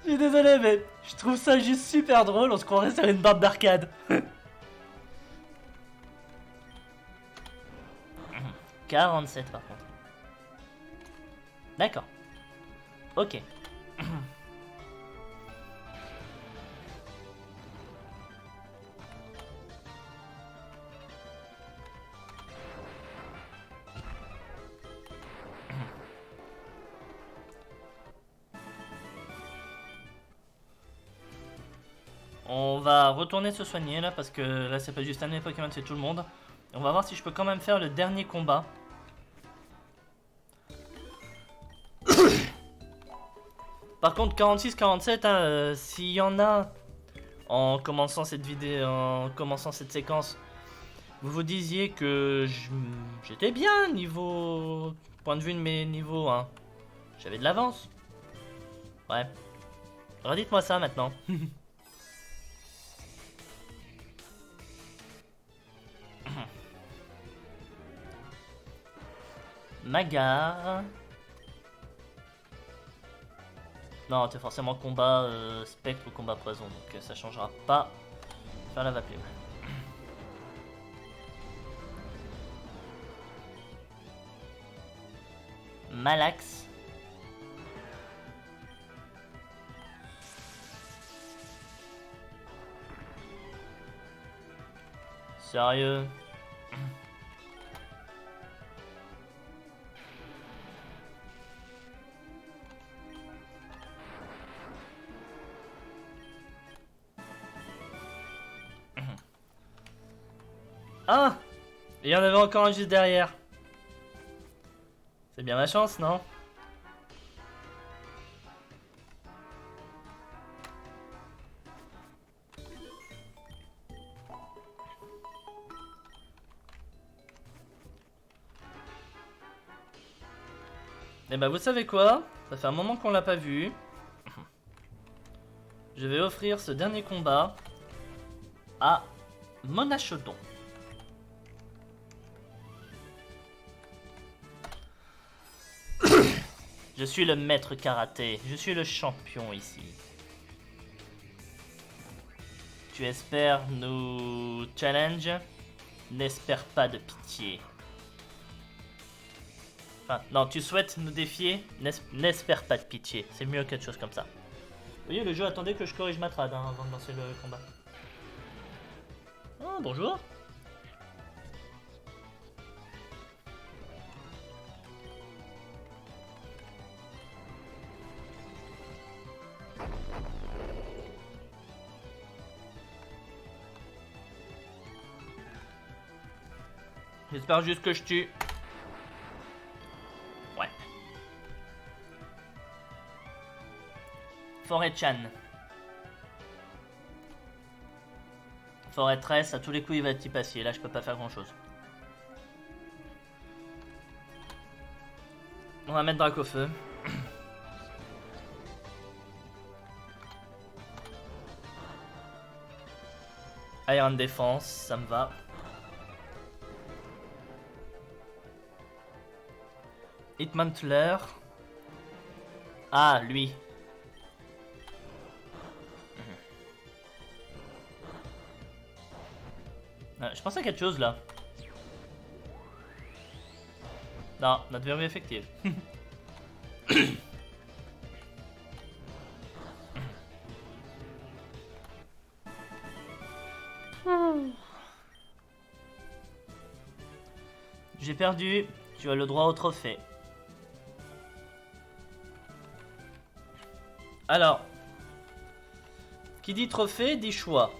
Je suis désolé, mais je trouve ça juste super drôle. On se croirait sur une bande d'arcade. 47 par contre. D'accord. Ok. On va retourner se soigner là parce que là c'est pas juste un des Pokémon, c'est tout le monde. On va voir si je peux quand même faire le dernier combat. Par contre 46-47, hein, s'il y en a en commençant cette vidéo, en commençant cette séquence, vous vous disiez que j'étais bien niveau point de vue de mes niveaux, hein. J'avais de l'avance. Ouais. Redites-moi ça maintenant. Magar. Non, t'es forcément combat spectre ou combat poison, donc ça changera pas. Faire la vape. Malax. Sérieux? Ah! Il y en avait encore un juste derrière. C'est bien ma chance, non? Eh ben vous savez quoi? Ça fait un moment qu'on l'a pas vu. Je vais offrir ce dernier combat à Monachodon. Je suis le maître karaté, je suis le champion ici. Tu espères nous challenge? N'espère pas de pitié. Enfin, non, tu souhaites nous défier? N'espère pas de pitié. C'est mieux quelque chose comme ça. Vous voyez, le jeu attendait que je corrige ma trad avant de lancer le combat. Oh, bonjour. J'espère juste que je tue. Ouais. Forêt-chan. Forêt-tresse, à tous les coups il va être type acier. Là je peux pas faire grand chose. On va mettre Dracofeu. Iron Défense, ça me va. Hitmantler. Ah, lui. Je pensais à quelque chose là. Non, notre verrue effective. J'ai perdu, tu as le droit au trophée. Alors, qui dit trophée dit choix.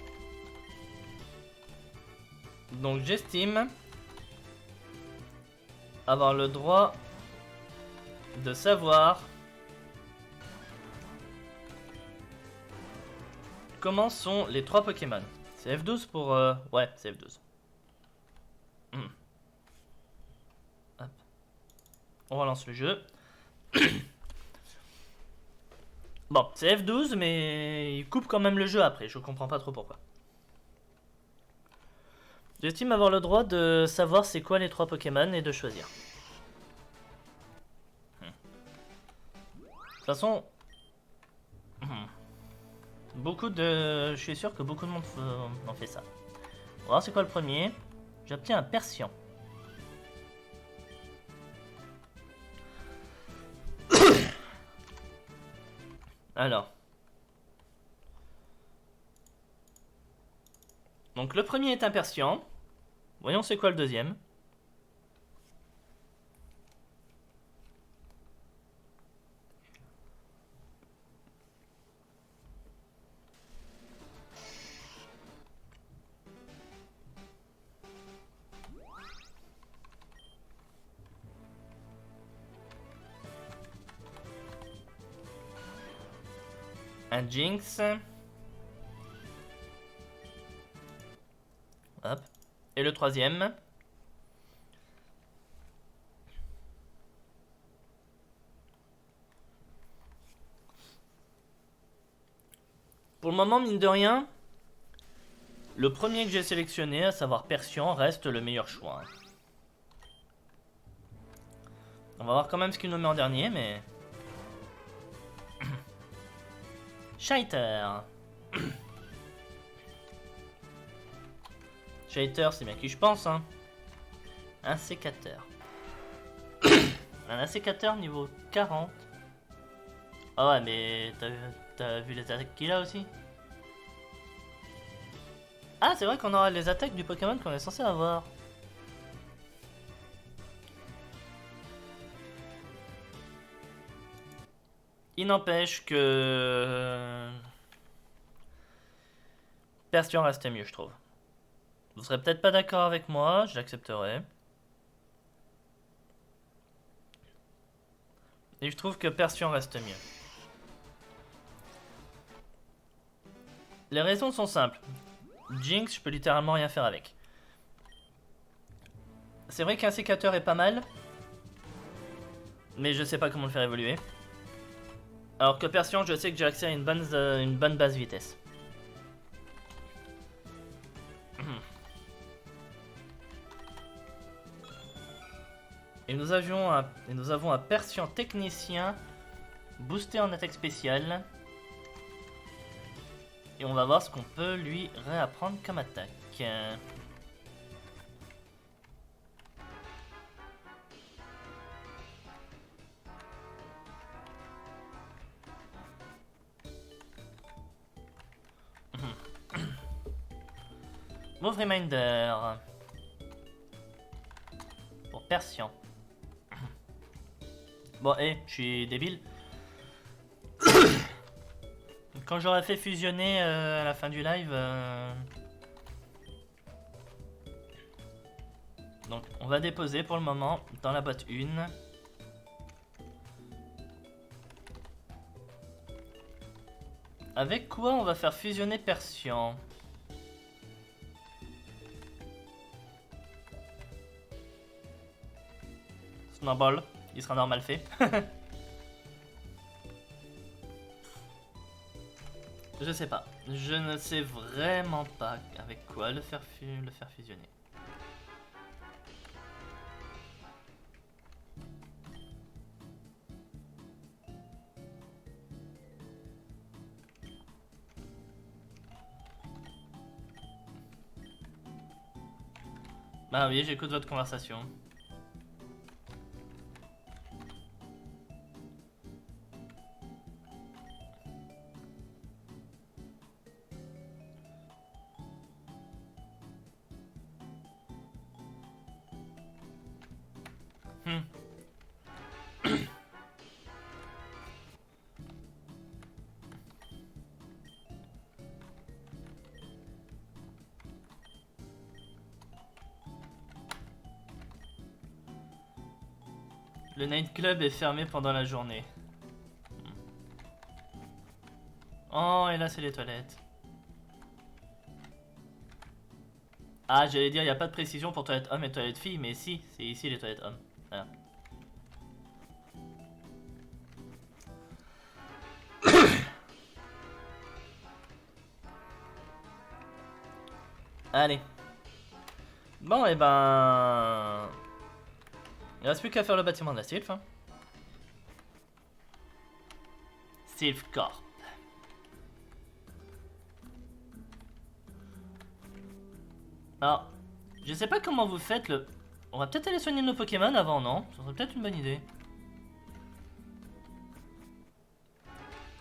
Donc j'estime avoir le droit de savoir comment sont les 3 Pokémon. C'est F12 pour... Ouais, c'est F12. Hop. On relance le jeu. Bon, c'est F12, mais il coupe quand même le jeu après. Je comprends pas trop pourquoi. J'estime avoir le droit de savoir c'est quoi les 3 Pokémon et de choisir. De toute façon... Je suis sûr que beaucoup de monde en fait ça. On va voir c'est quoi le premier. J'obtiens un Persian. Alors. Donc le premier est un Persian. Voyons c'est quoi le deuxième. Un Jinx. Hop. Et le troisième. Pour le moment, mine de rien, le premier que j'ai sélectionné, à savoir Persian, reste le meilleur choix. On va voir quand même ce qu'il nous met en dernier, mais... Shaiter. Shaiter, c'est bien qui je pense, hein. Un sécateur. Un sécateur niveau 40. Ah ouais, mais t'as vu les attaques qu'il a aussi? Ah, c'est vrai qu'on aura les attaques du Pokémon qu'on est censé avoir. Il n'empêche que... Persian reste mieux, je trouve. Vous serez peut-être pas d'accord avec moi, je l'accepterai. Et je trouve que Persian reste mieux. Les raisons sont simples. Jinx, je peux littéralement rien faire avec. C'est vrai qu'un sécateur est pas mal, mais je sais pas comment le faire évoluer. Alors que Persian, je sais que j'ai accès à une bonne base vitesse. Et nous avons un Persian technicien boosté en attaque spéciale. Et on va voir ce qu'on peut lui réapprendre comme attaque. Move Reminder. Pour Persian. Bon, je suis débile. Quand j'aurai fait fusionner à la fin du live... Donc, on va déposer pour le moment dans la boîte 1. Avec quoi on va faire fusionner Persian? Snowball, il sera normal fait. Je sais pas. Je ne sais vraiment pas avec quoi le faire fusionner. Ah oui, j'écoute votre conversation. Le nightclub est fermé pendant la journée. Oh, et là c'est les toilettes. Ah, j'allais dire, il n'y a pas de précision pour toilettes hommes et toilettes filles, mais si, c'est ici les toilettes hommes. Voilà. Allez. Bon, et ben... Il reste plus qu'à faire le bâtiment de la Sylph. Hein. Sylph Corp. Alors, je sais pas comment vous faites le... On va peut-être aller soigner nos Pokémon avant, non? Ça serait peut-être une bonne idée.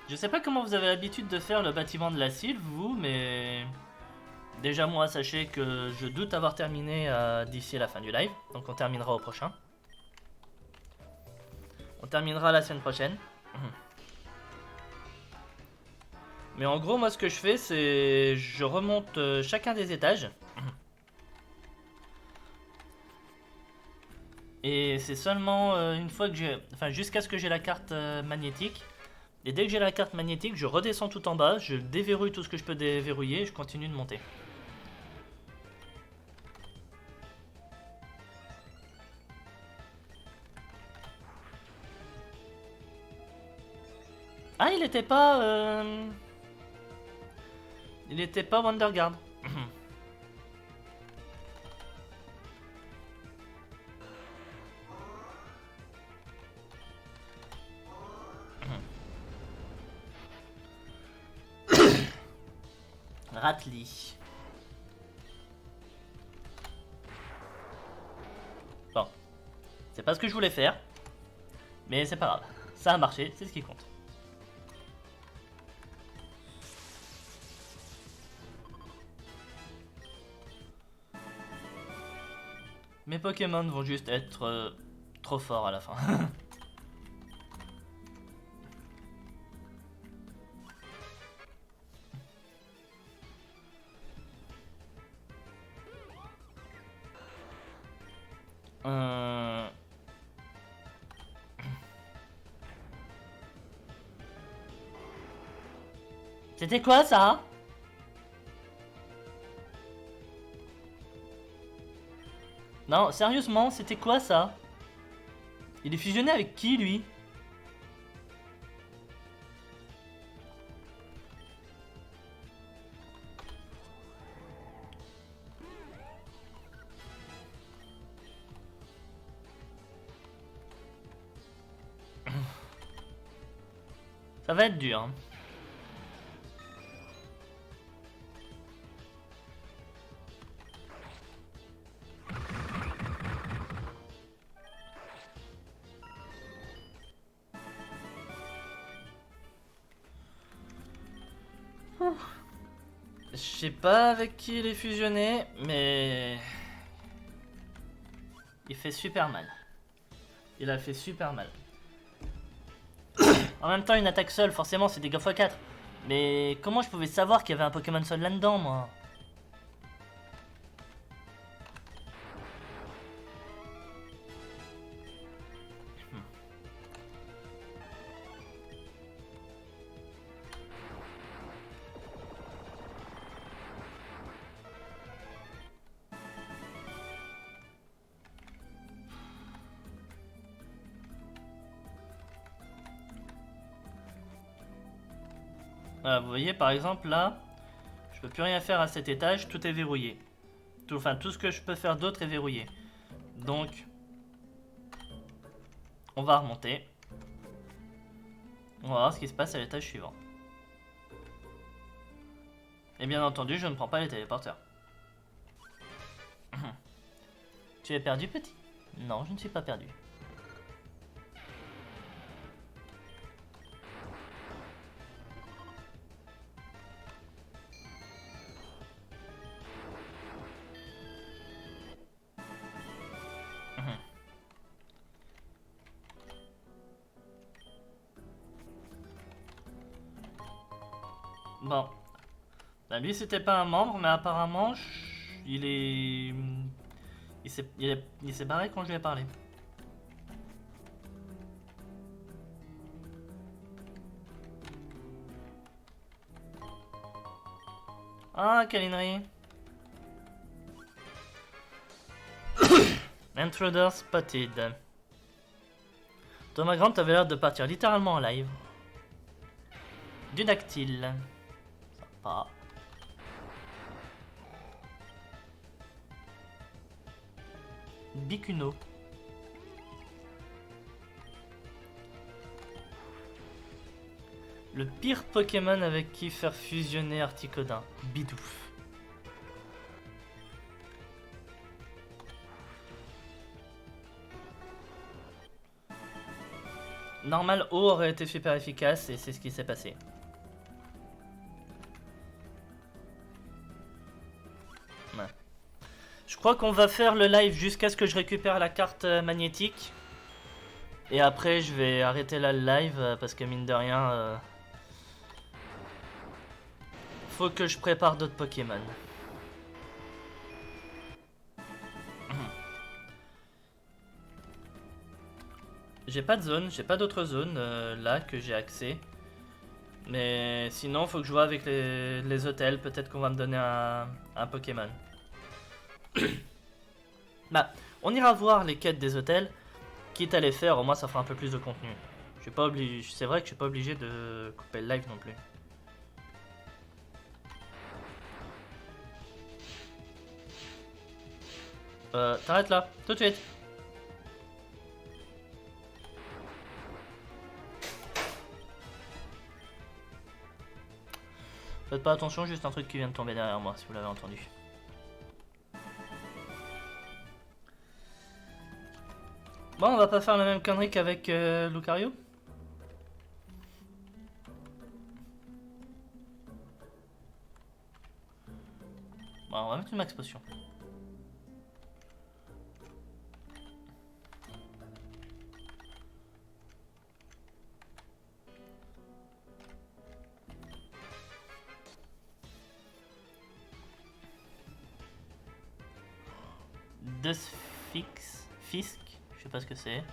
Je sais pas comment vous avez l'habitude de faire le bâtiment de la Sylph, vous, mais... Déjà moi, sachez que je doute avoir terminé d'ici la fin du live. Donc on terminera au prochain. On terminera la semaine prochaine. Mais en gros, moi ce que je fais, c'est... Je remonte chacun des étages. Et c'est seulement une fois que j'ai... Enfin, jusqu'à ce que j'ai la carte magnétique. Et dès que j'ai la carte magnétique, je redescends tout en bas, je déverrouille tout ce que je peux déverrouiller et je continue de monter. Ah, il était pas... Il était pas Wonderguard. Ratli. Bon. C'est pas ce que je voulais faire. Mais c'est pas grave. Ça a marché, c'est ce qui compte. Mes Pokémon vont juste être trop forts à la fin. C'était quoi ça? Non, sérieusement, c'était quoi ça? Il est fusionné avec qui, lui? Ça va être dur. Hein. Je sais pas avec qui il est fusionné, mais... il fait super mal. Il a fait super mal. En même temps, une attaque seule, forcément, c'est dégâts x4. Mais comment je pouvais savoir qu'il y avait un Pokémon seul là-dedans, moi? Voilà, vous voyez, par exemple, là, je peux plus rien faire à cet étage, tout est verrouillé. Enfin, tout ce que je peux faire d'autre est verrouillé. Donc, on va remonter. On va voir ce qui se passe à l'étage suivant. Et bien entendu, je ne prends pas les téléporteurs. Tu es perdu, petit? Non, je ne suis pas perdu. Bon. Bah, lui, c'était pas un membre, mais apparemment, il est... Il s'est barré quand je lui ai parlé. Ah, Kalinerie. Intruder spotted. Thomas Grant avait l'air de partir littéralement en live. Du dactyle. Sympa. Bicuno. Le pire Pokémon avec qui faire fusionner Articodin. Bidouf. Normal O aurait été super efficace et c'est ce qui s'est passé. Ouais. Je crois qu'on va faire le live jusqu'à ce que je récupère la carte magnétique. Et après je vais arrêter là le live parce que mine de rien... faut que je prépare d'autres Pokémon. J'ai pas de zone, j'ai pas d'autres zones là que j'ai accès. Mais sinon, faut que je vois avec les hôtels. Peut-être qu'on va me donner un Pokémon. Bah, on ira voir les quêtes des hôtels. Quitte à les faire, au moins ça fera un peu plus de contenu. Je suis pas obligé. C'est vrai que je suis pas obligé de couper le live non plus. T'arrêtes là, tout de suite. Faites pas attention, juste un truc qui vient de tomber derrière moi, si vous l'avez entendu. Bon, on va pas faire la même connerie qu'avec Lucario. Bon, on va mettre une max potion. Fisk, je sais pas ce que c'est.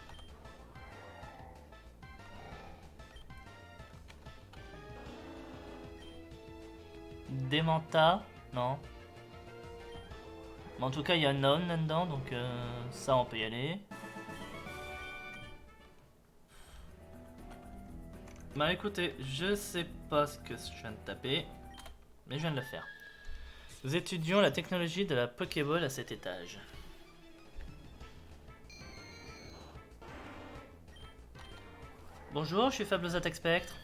Demanta, non. Mais en tout cas, il y a Non là-dedans, donc ça, on peut y aller. Bah écoutez, je sais pas ce que je viens de taper, mais je viens de le faire. Nous étudions la technologie de la Pokéball à cet étage. Bonjour, je suis Fableaux Attaque Spectre.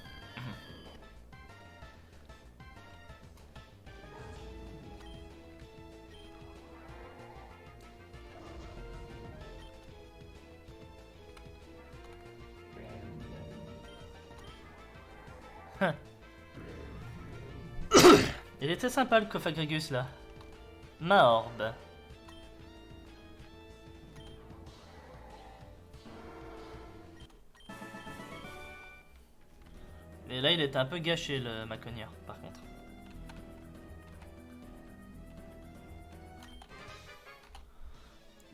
Il était sympa le Cofagrigus là. Maorbe. Et là il était un peu gâché le Macognard par contre.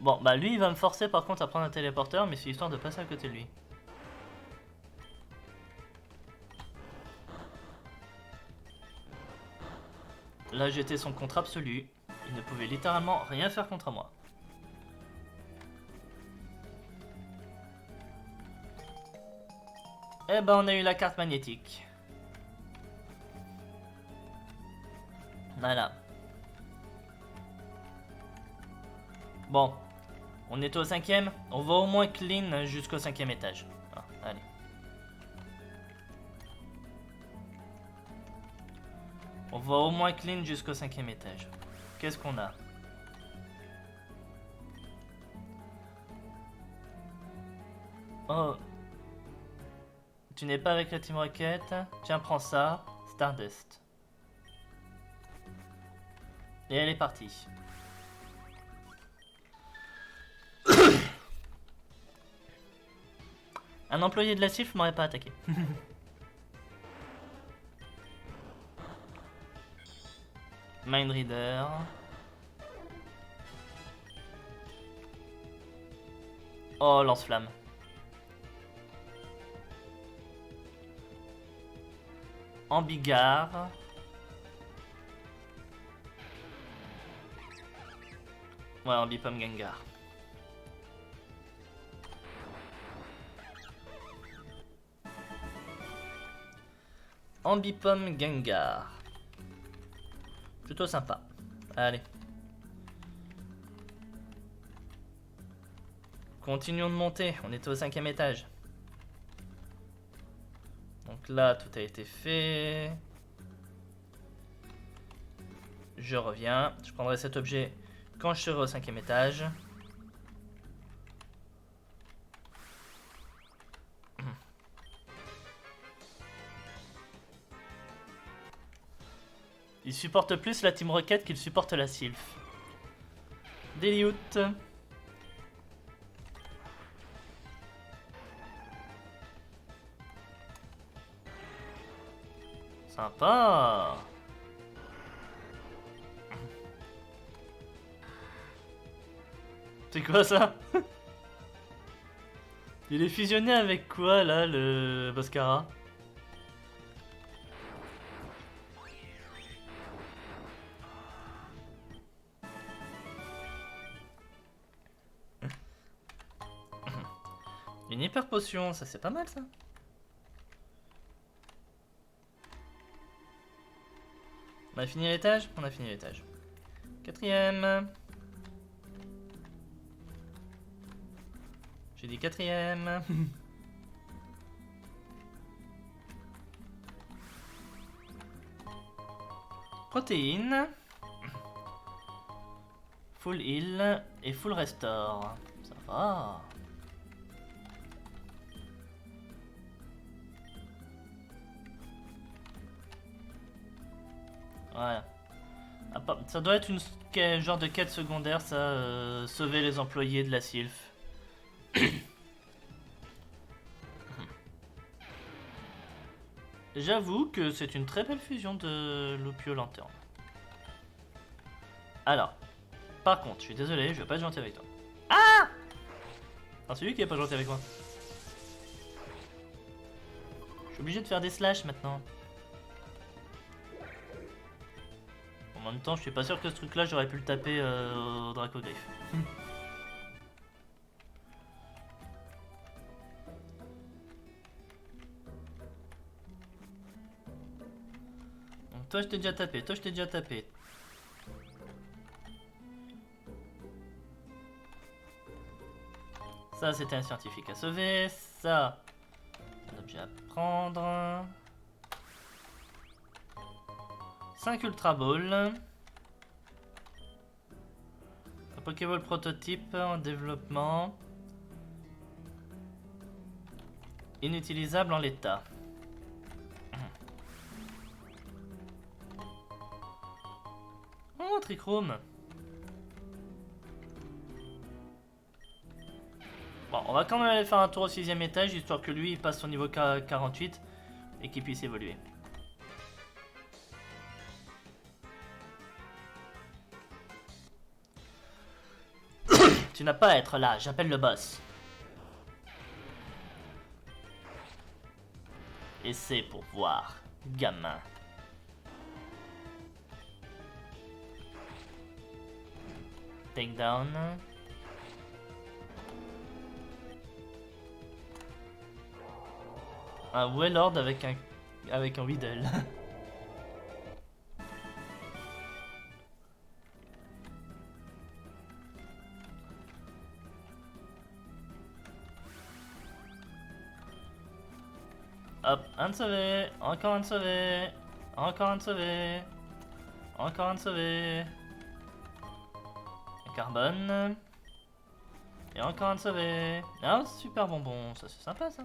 Bon bah lui il va me forcer par contre à prendre un téléporteur, mais c'est histoire de passer à côté de lui. Là j'étais son contre absolu. Il ne pouvait littéralement rien faire contre moi. Eh ben on a eu la carte magnétique. Voilà. Bon. On est au 5ème. On va au moins clean jusqu'au 5ème étage. Ah, allez. On va au moins clean jusqu'au 5ème étage. Qu'est-ce qu'on a? Oh. Tu n'es pas avec la Team Rocket? Tiens, prends ça. Stardust. Et elle est partie. Un employé de la Sylph m'aurait pas attaqué. Mindreader. Oh, lance-flamme. Ambigard. Ouais, Ambipom Gengar. Ambipom Gengar. Plutôt sympa. Allez. Continuons de monter. On est au 5ème étage. Donc là, tout a été fait. Je reviens. Je prendrai cet objet quand je serai au 5ème étage. Il supporte plus la Team Rocket qu'il supporte la Sylph. Delioute. Sympa. C'est quoi ça? Il est fusionné avec quoi là, le Boscara? Une hyper potion, ça c'est pas mal ça. On a fini l'étage? On a fini l'étage. 4ème. J'ai dit 4ème. Protéines. Full heal et full restore. Ça va. Ouais. Ça doit être une genre de quête secondaire, ça. Sauver les employés de la Sylph. J'avoue que c'est une très belle fusion de Lupio Lanterne. Alors, par contre, je suis désolé, je vais pas être gentil avec toi. Ah! Non, c'est lui qui est pas gentil avec moi. Je suis obligé de faire des slash maintenant. En même temps, je suis pas sûr que ce truc-là, j'aurais pu le taper au Dracogriffe. Donc toi, je t'ai déjà tapé. Toi, je t'ai déjà tapé. Ça, c'était un scientifique à sauver. Ça, un objet à prendre. 5 Ultra Balls. Un Pokéball prototype en développement. Inutilisable en l'état. Oh, Trichroom. Bon, on va quand même aller faire un tour au 6ème étage, histoire que lui, il passe son niveau 48 et qu'il puisse évoluer. Tu n'as pas à être là, j'appelle le boss. Et c'est pour voir, gamin. Takedown. Un Wailord avec un Weedle. Hop, un de sauvé, encore un de sauvé, encore un de sauvé, encore un de sauvé. Un carbone. Et encore un de sauvé. Ah, super bonbon, ça c'est sympa ça.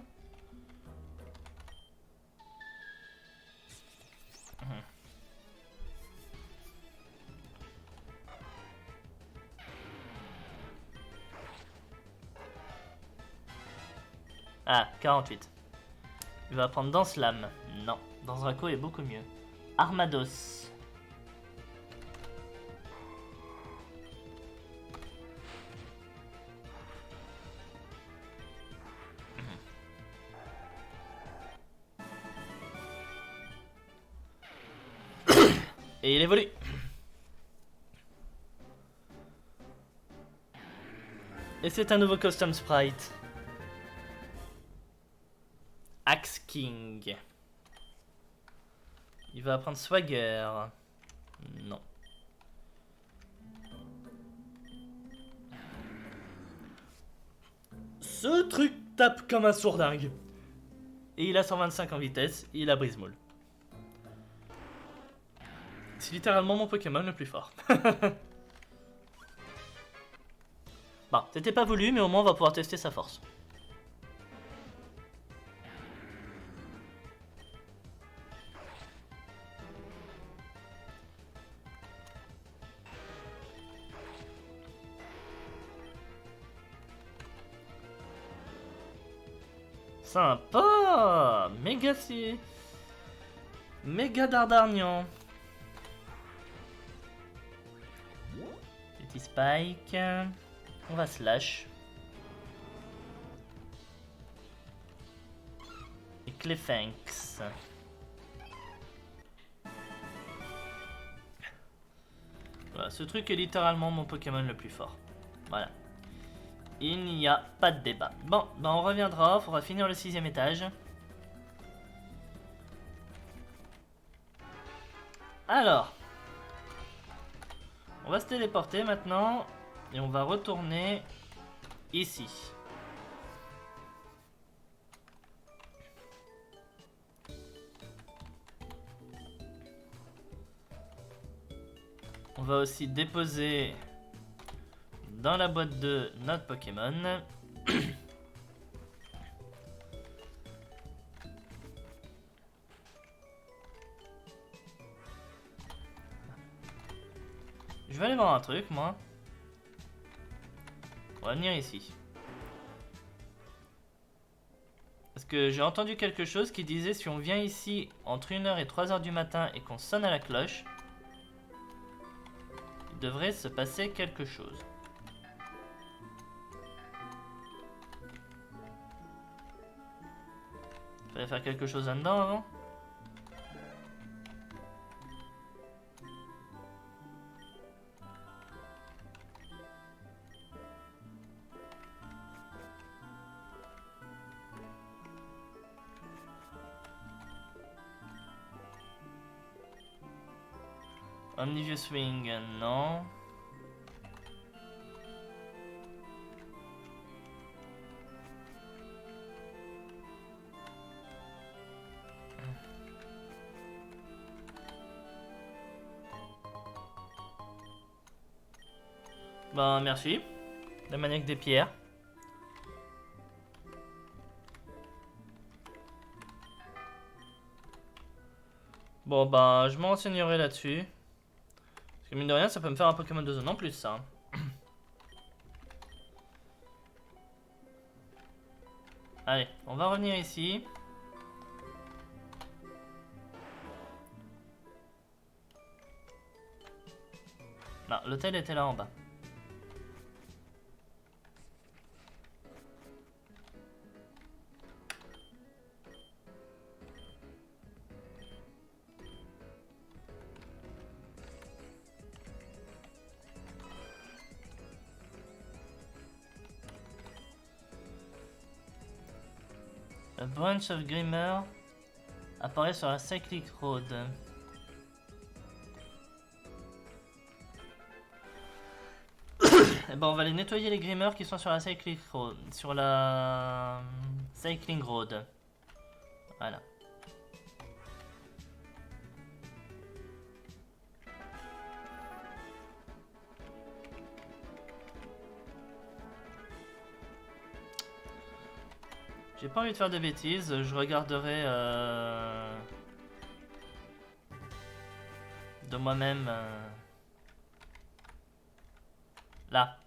Ah, 48. Il va prendre Danse Lame. Non, Danse Draco est beaucoup mieux. Armados. Et il évolue. Et c'est un nouveau custom sprite. Axe King. Il va apprendre Swagger. Non. Ce truc tape comme un sourdingue. Et il a 125 en vitesse, et il a brise-moule. C'est littéralement mon Pokémon le plus fort. Bon, c'était pas voulu, mais au moins on va pouvoir tester sa force. Sympa. Méga Dardarnian. Petit Spike. On va slash. Et Clefairy. Voilà, ce truc est littéralement mon Pokémon le plus fort. Voilà. Il n'y a pas de débat. Bon, ben on reviendra, faudra finir le 6ème étage. Alors, on va se téléporter maintenant et on va retourner ici. On va aussi déposer dans la boîte de notre Pokémon. Je vais aller voir un truc, moi. On va venir ici. Parce que j'ai entendu quelque chose qui disait si on vient ici entre 1h et 3h du matin et qu'on sonne à la cloche, il devrait se passer quelque chose. Il fallait faire quelque chose là-dedans avant. Omniview Swing, non. Bah merci. La maniaque des pierres. Bon bah je m'en renseignerai là-dessus. Parce que mine de rien ça peut me faire un Pokémon de zone en plus ça. Allez, on va revenir ici. Non, l'hôtel était là en bas. A branch of Grimmer apparaît sur la Cyclic Road. Et ben on va aller nettoyer les Grimmers qui sont sur la Cyclic Road. Sur la Cycling Road. Voilà. J'ai pas envie de faire de bêtises, je regarderai de moi-même là.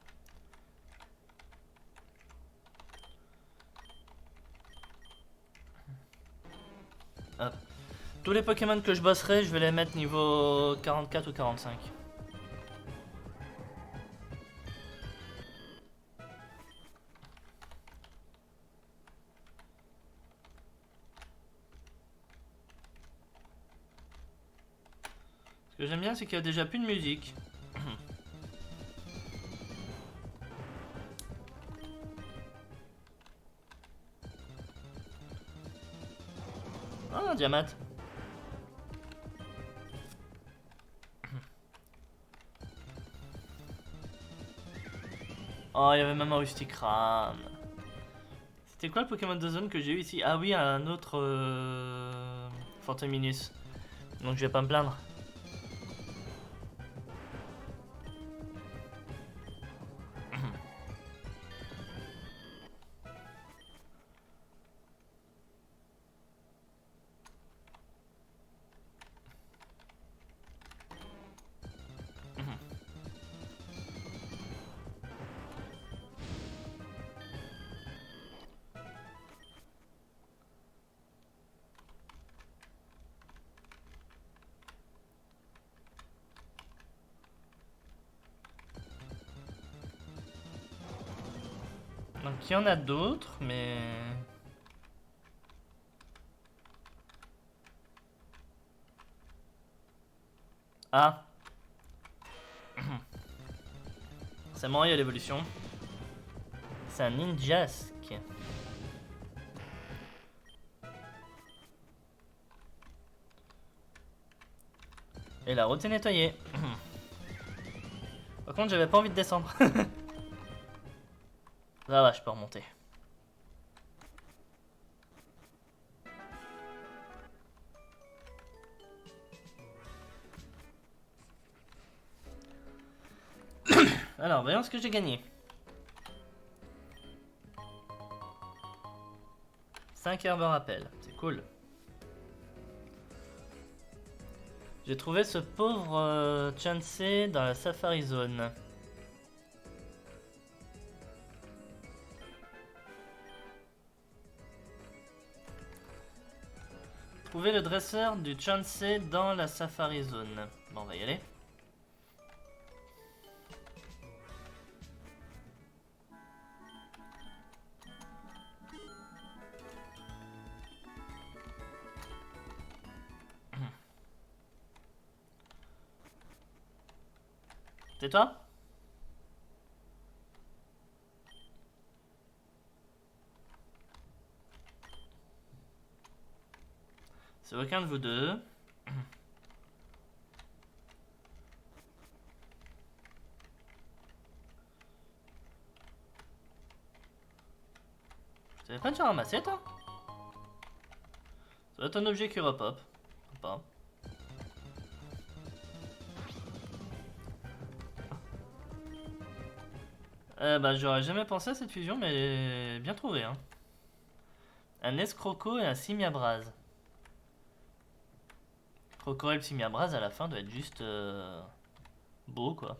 Hop. Tous les Pokémon que je bosserai, je vais les mettre niveau 44 ou 45. Ce que j'aime bien, c'est qu'il y a déjà plus de musique. Ah, un Diamat. Oh, il y avait même un Rusticram. C'était quoi le Pokémon de zone que j'ai eu ici? Ah oui, un autre Fantominus. Donc je vais pas me plaindre. Donc il y en a d'autres, mais... Ah. C'est marrant, il y a l'évolution. C'est un Ninjask. Et la route est nettoyée. Par contre, j'avais pas envie de descendre. Ça va, je peux remonter. Alors, voyons ce que j'ai gagné. 5 herbes rappel, c'est cool. J'ai trouvé ce pauvre Chansey dans la Safari Zone. Trouver le dresseur du Chansey dans la Safari Zone. Bon, on va y aller. C'est toi? C'est aucun de vous deux. T'avais pas déjà ramassé toi? Ça doit être un objet qui repop. Pas. Bah j'aurais jamais pensé à cette fusion mais bien trouvé hein. Un escroco et un simiabras. Croco et le simiabras à la fin doit être juste beau quoi.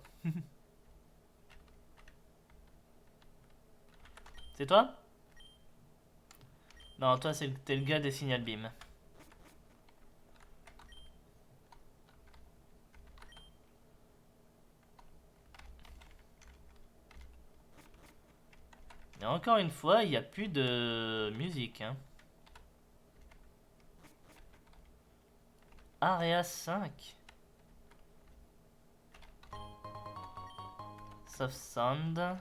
C'est toi? Non, toi t'es le gars des signal beam. Et encore une fois, il n'y a plus de musique. Hein. Area 5. Soft Sound.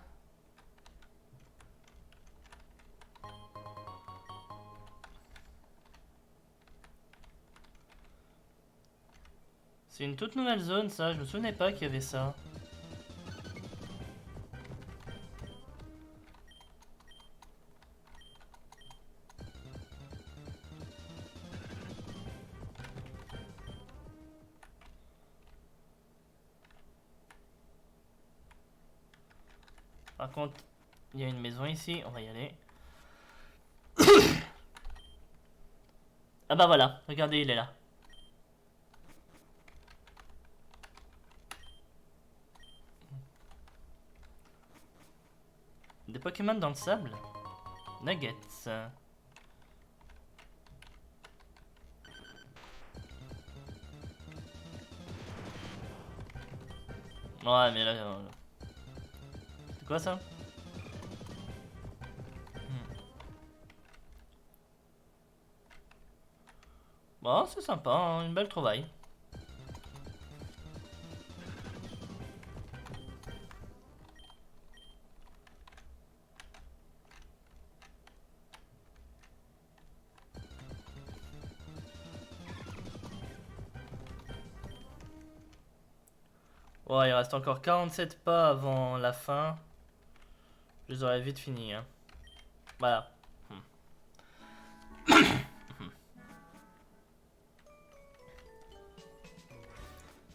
C'est une toute nouvelle zone ça, je me souvenais pas qu'il y avait ça. Par contre, il y a une maison ici, on va y aller. Ah bah voilà, regardez, il est là. Des Pokémon dans le sable? Nuggets. Ouais, mais là... C'est quoi ça? Bon, c'est sympa, hein, une belle trouvaille. Ouais, il reste encore 47 pas avant la fin. Je les aurais vite fini. Hein. Voilà.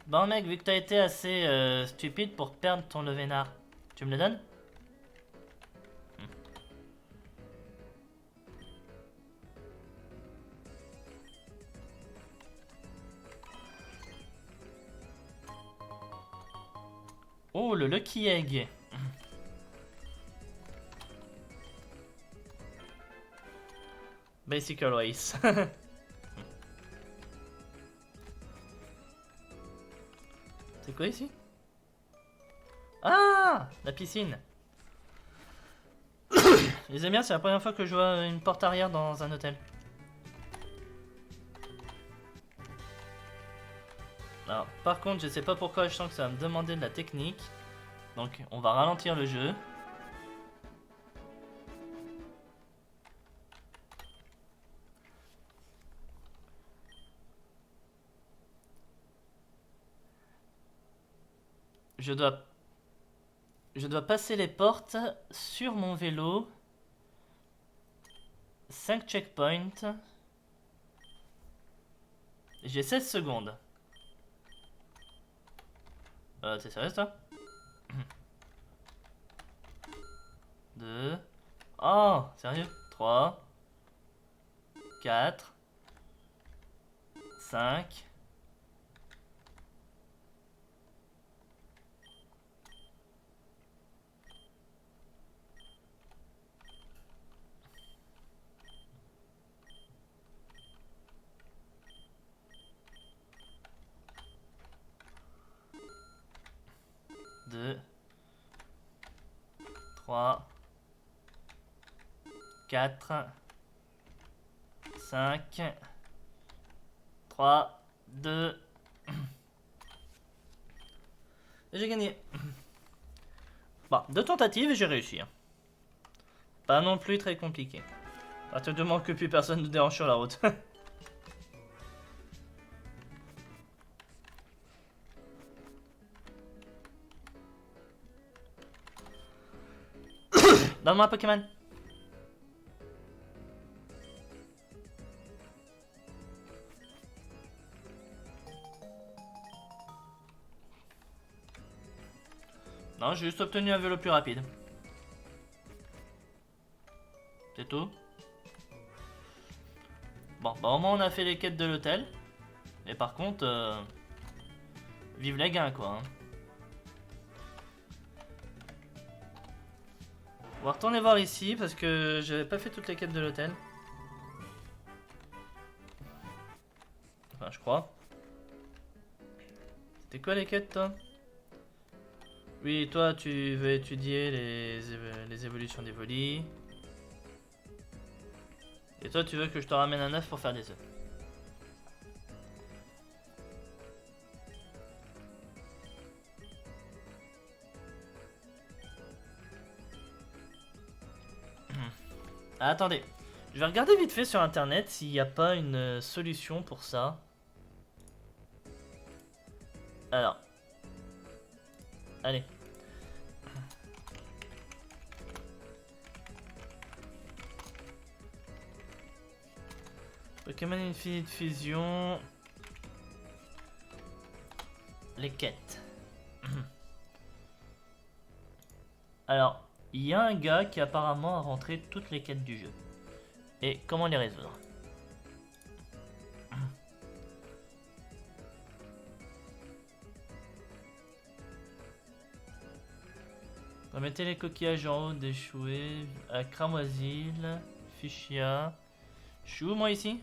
Bon mec, vu que t'as été assez stupide pour perdre ton levénard, tu me le donnes? Oh, le Lucky Egg. Basic always. C'est quoi ici? Ah, la piscine. Les aime bien, c'est la première fois que je vois une porte arrière dans un hôtel. Alors, par contre, je sais pas pourquoi je sens que ça va me demander de la technique. Donc, on va ralentir le jeu. Je dois passer les portes sur mon vélo. 5 checkpoints. J'ai 16 secondes. T'es sérieux toi? 2. Oh, sérieux? 3. 4. 5. 2. 3. 4. 5. 3. 2. J'ai gagné. Bon, 2 tentatives et j'ai réussi. Hein. Pas non plus très compliqué. À partir du moment que plus personne ne dérange sur la route. Donne-moi un Pokémon. Non, j'ai juste obtenu un vélo plus rapide. C'est tout. Bon, bah au moins on a fait les quêtes de l'hôtel. Et par contre, vive les gains quoi. Hein. On va retourner voir ici parce que j'avais pas fait toutes les quêtes de l'hôtel. Enfin, je crois. C'était quoi les quêtes toi? Oui, toi tu veux étudier les évolutions des volis. Et toi tu veux que je te ramène un œuf pour faire des œufs. Ah, attendez, je vais regarder vite fait sur internet s'il n'y a pas une solution pour ça. Alors. Allez. Pokémon Infinite Fusion. Les quêtes. Alors, il y a un gars qui apparemment a rentré toutes les quêtes du jeu. Et comment les résoudre? Remettez les coquillages en haut d'échouer à Cramoisil, Fuchsia. Je suis où moi ici?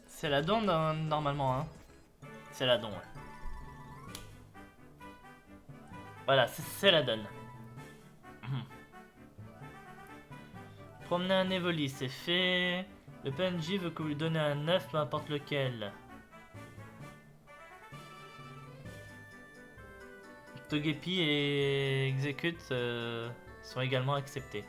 C'est la don normalement hein. C'est la don. Ouais. Voilà, c'est la donne. Promener un Evoli, c'est fait. Le PNJ veut que vous lui donnez un œuf, peu importe lequel. Togepi et Execute sont également acceptés.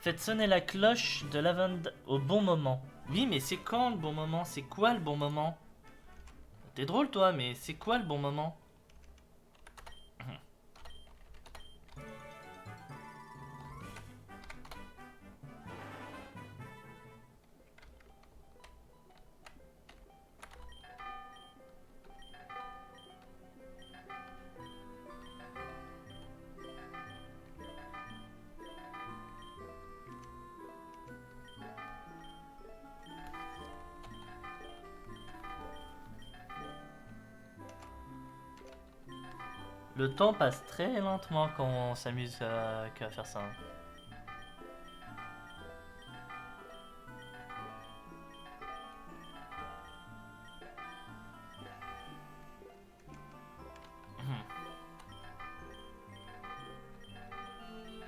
Faites sonner la cloche de Lavender au bon moment. Oui, mais c'est quand le bon moment? C'est quoi le bon moment? T'es drôle toi, mais c'est quoi le bon moment? Le temps passe très lentement quand on s'amuse qu'à faire ça.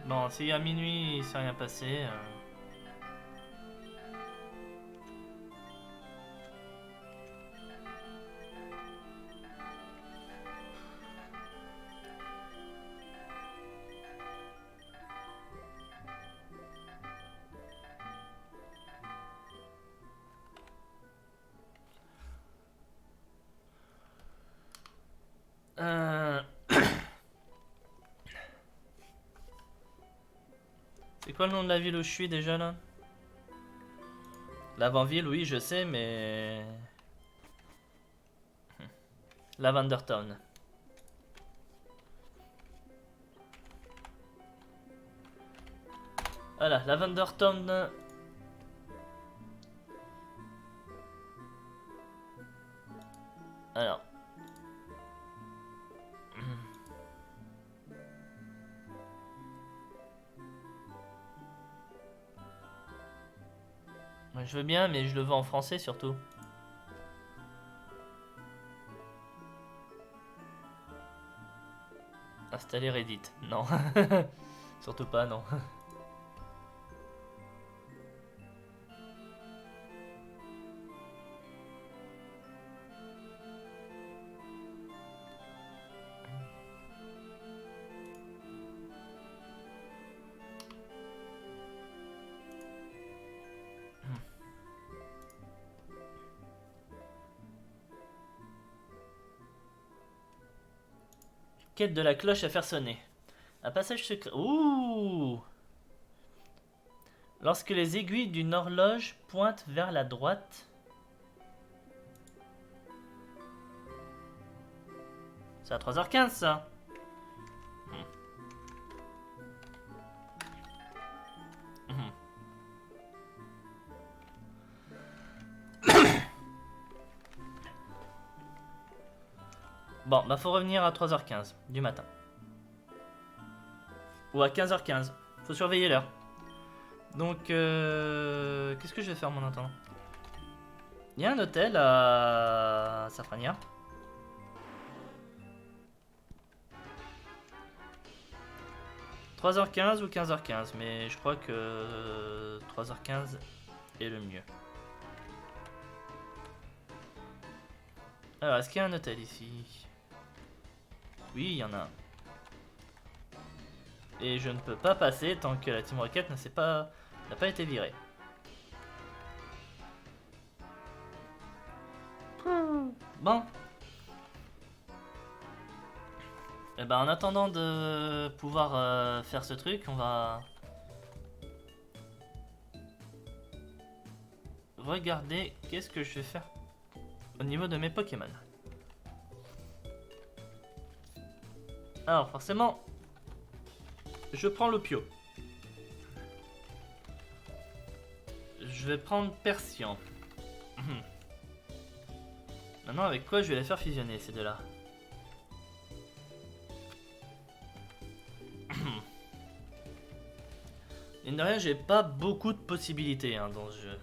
Bon, si à minuit il s'est rien passé. C'est quoi le nom de la ville où je suis déjà là? L'avant-ville, oui, je sais, mais. Lavender Town. Voilà, Lavender Town. Alors. Je veux bien, mais je le veux en français surtout. Installer Reddit. Non. Surtout pas, non. Quête de la cloche à faire sonner. Un passage secret. Ouh! Lorsque les aiguilles d'une horloge pointent vers la droite. C'est à 3h15 ça. Bon, bah faut revenir à 3h15 du matin. Ou à 15h15. Faut surveiller l'heure. Donc, qu'est-ce que je vais faire mon attendant? Il y a un hôtel à Safrania. « 3h15 ou 15h15, mais je crois que 3h15 est le mieux. Alors, est-ce qu'il y a un hôtel ici? Oui, il y en a un. Et je ne peux pas passer tant que la Team Rocket n'a pas été virée. Bon. Et ben en attendant de pouvoir faire ce truc, on va regarder qu'est-ce que je vais faire au niveau de mes Pokémon. Alors forcément, je prends l'Opio. Je vais prendre Persian. Maintenant, avec quoi je vais les faire fusionner ces deux-là? Mine de rien, j'ai pas beaucoup de possibilités dans ce jeu.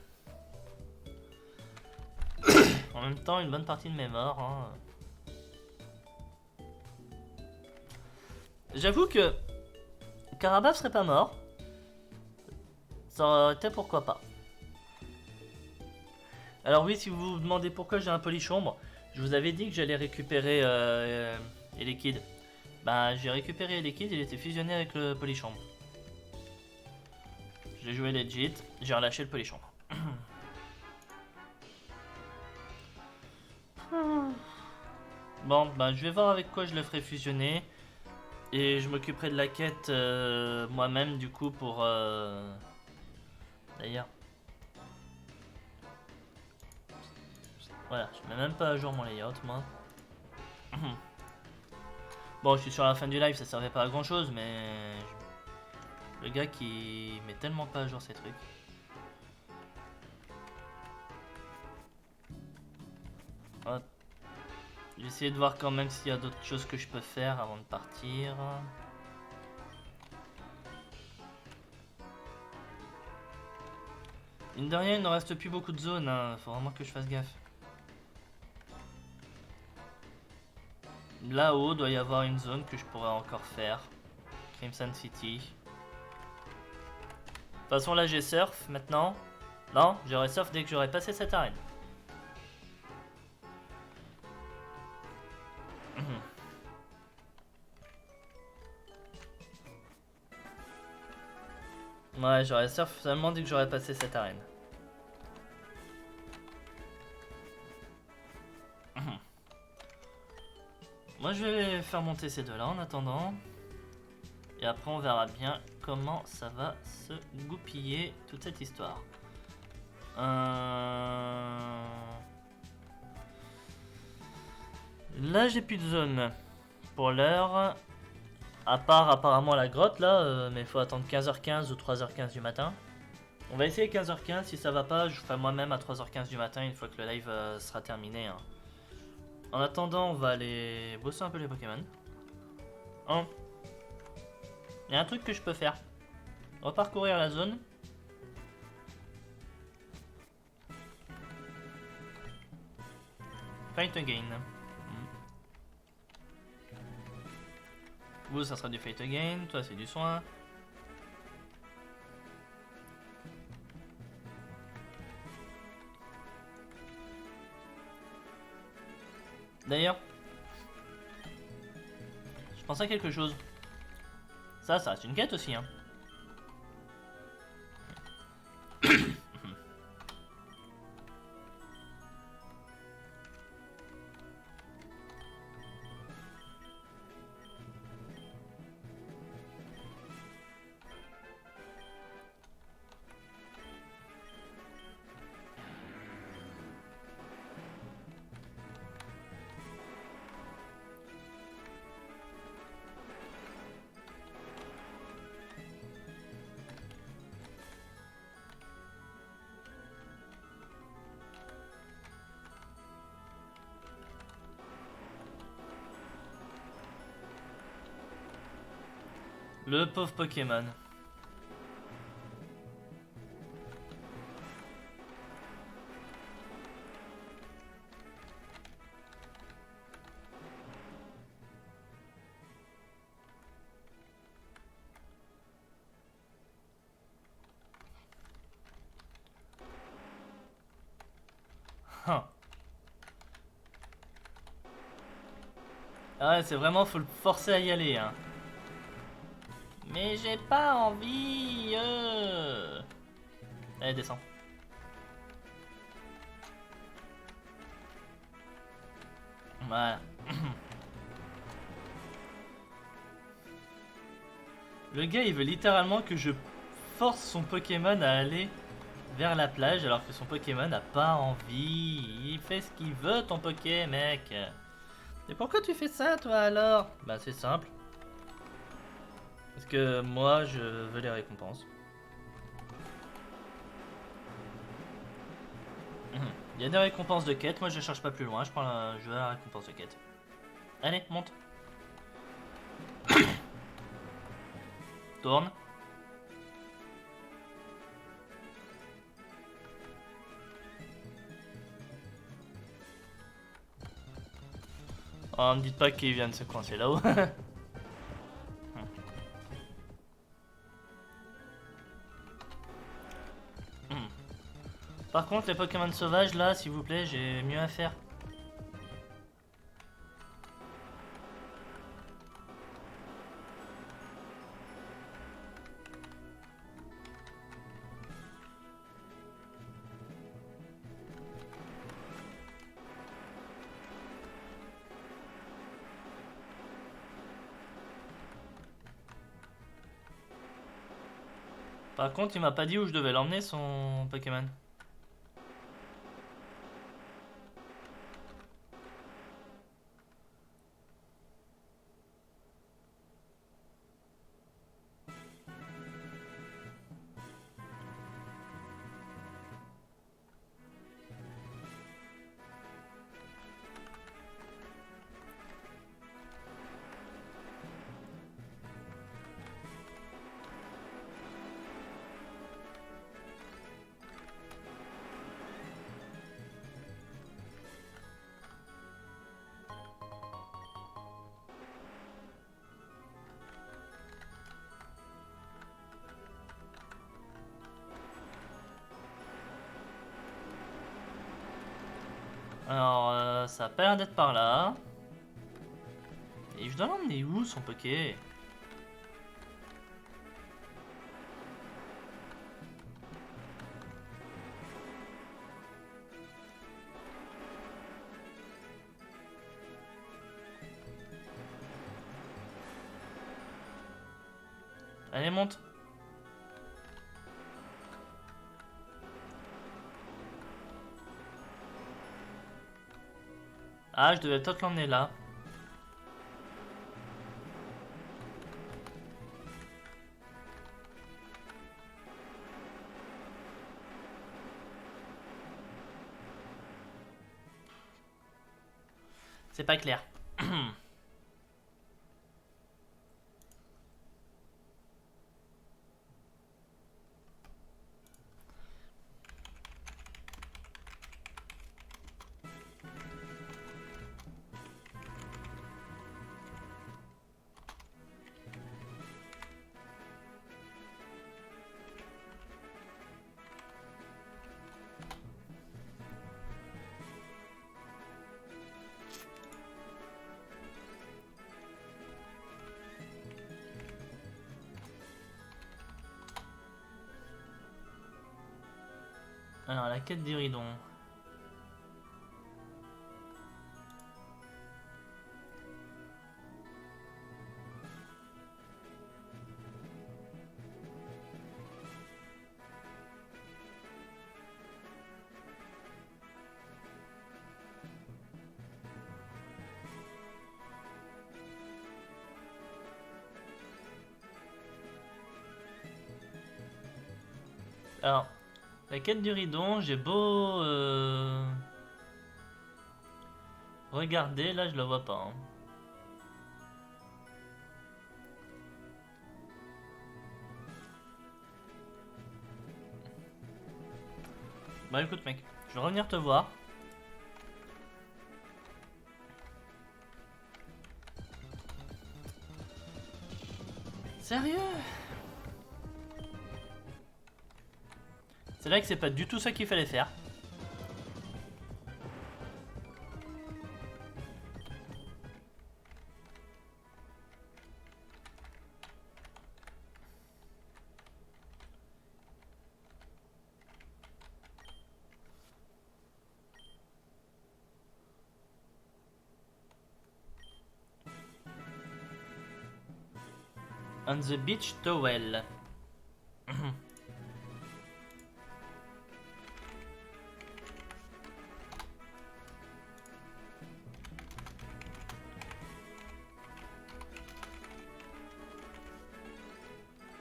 En même temps, une bonne partie de mes morts. J'avoue que Karabaf serait pas mort. Ça aurait été pourquoi pas. Alors oui, si vous vous demandez pourquoi j'ai un Polichombre, je vous avais dit que j'allais récupérer Elekid. Bah j'ai récupéré Elekid, il était fusionné avec le Polichombre. Je l'ai joué legit, j'ai relâché le Polichombre. Bon, bah je vais voir avec quoi je le ferai fusionner. Et je m'occuperai de la quête moi-même du coup pour... D'ailleurs... Voilà, je mets même pas à jour mon layout moi. Bon, je suis sur la fin du live, ça servait pas à grand chose, mais... Le gars qui met tellement pas à jour ces trucs. Hop. Je vais essayer de voir quand même s'il y a d'autres choses que je peux faire avant de partir. Mine de rien, il ne reste plus beaucoup de zones, faut vraiment que je fasse gaffe. Là-haut, doit y avoir une zone que je pourrais encore faire. Crimson City. De toute façon, là j'ai surf maintenant. Non, j'aurai surf dès que j'aurai passé cette arène. Ouais, j'aurai surf seulement dès que j'aurai passé cette arène. Moi je vais faire monter ces deux là en attendant. Et après on verra bien comment ça va se goupiller toute cette histoire. Là j'ai plus de zone pour l'heure. À part apparemment la grotte là, mais il faut attendre 15h15 ou 3h15 du matin. On va essayer 15h15, si ça va pas, je ferai moi-même à 3h15 du matin une fois que le live sera terminé. En attendant, on va aller bosser un peu les Pokémon. Il y a un truc que je peux faire. Reparcourir la zone. Fight again. Vous, ça sera du fight again. Toi, c'est du soin. D'ailleurs, je pense à quelque chose. Ça c'est une quête aussi. Le pauvre Pokémon. Ah ouais, c'est vraiment, faut le forcer à y aller, hein. Mais j'ai pas envie. Allez, descends. Voilà. Le gars, il veut littéralement que je force son Pokémon à aller vers la plage alors que son Pokémon n'a pas envie. Il fait ce qu'il veut, ton Poké, mec. Et pourquoi tu fais ça, toi, alors? Bah, c'est simple. Parce que moi, je veux les récompenses. Il y a des récompenses de quête, moi je cherche pas plus loin, je veux la récompense de quête. Allez, monte. Tourne. Oh, me dites pas qu'il vient de se coincer là-haut. Par contre, les Pokémon sauvages là, s'il vous plaît, j'ai mieux à faire. Par contre, il m'a pas dit où je devais l'emmener son Pokémon. Alors, ça a pas l'air d'être par là. Et je dois l'emmener où son Poké? Allez, monte. Ah, je devais peut-être l'emmener là. C'est pas clair. Alors, la quête d'Iridon. Alors, la quête du Ridon, j'ai beau regarder, là je la vois pas. Hein. Bah écoute mec, je vais revenir te voir. Sérieux? C'est là que c'est pas du tout ça qu'il fallait faire. On the beach towel.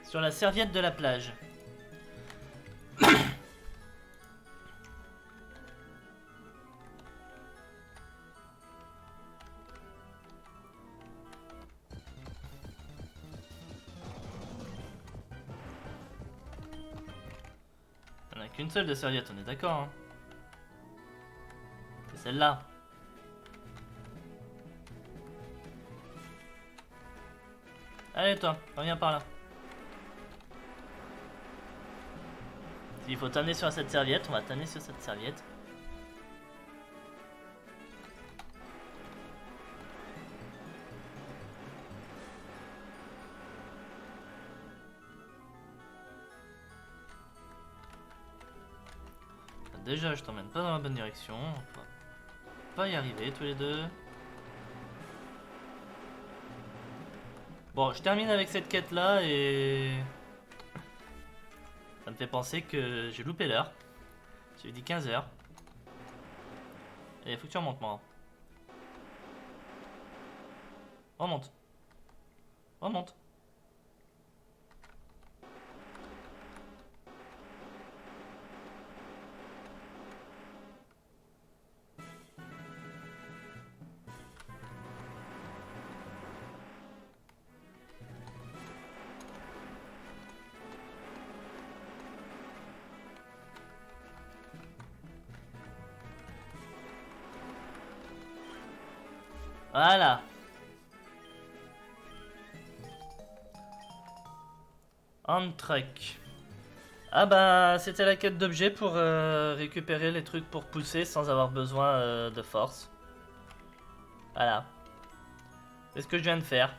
Sur la serviette de la plage. On a qu'une seule de serviette, on est d'accord hein. C'est celle-là. Allez toi, reviens par là. S'il faut t'amener sur cette serviette, on va t'amener sur cette serviette. Déjà, je t'emmène pas dans la bonne direction. On va pas y arriver tous les deux. Bon, je termine avec cette quête là et... ça me fait penser que j'ai loupé l'heure. J'ai dit 15h. Et faut que tu remontes moi. Remonte. Remonte. Voilà. On truck. Ah bah c'était la quête d'objet pour récupérer les trucs pour pousser sans avoir besoin de force. Voilà. C'est ce que je viens de faire.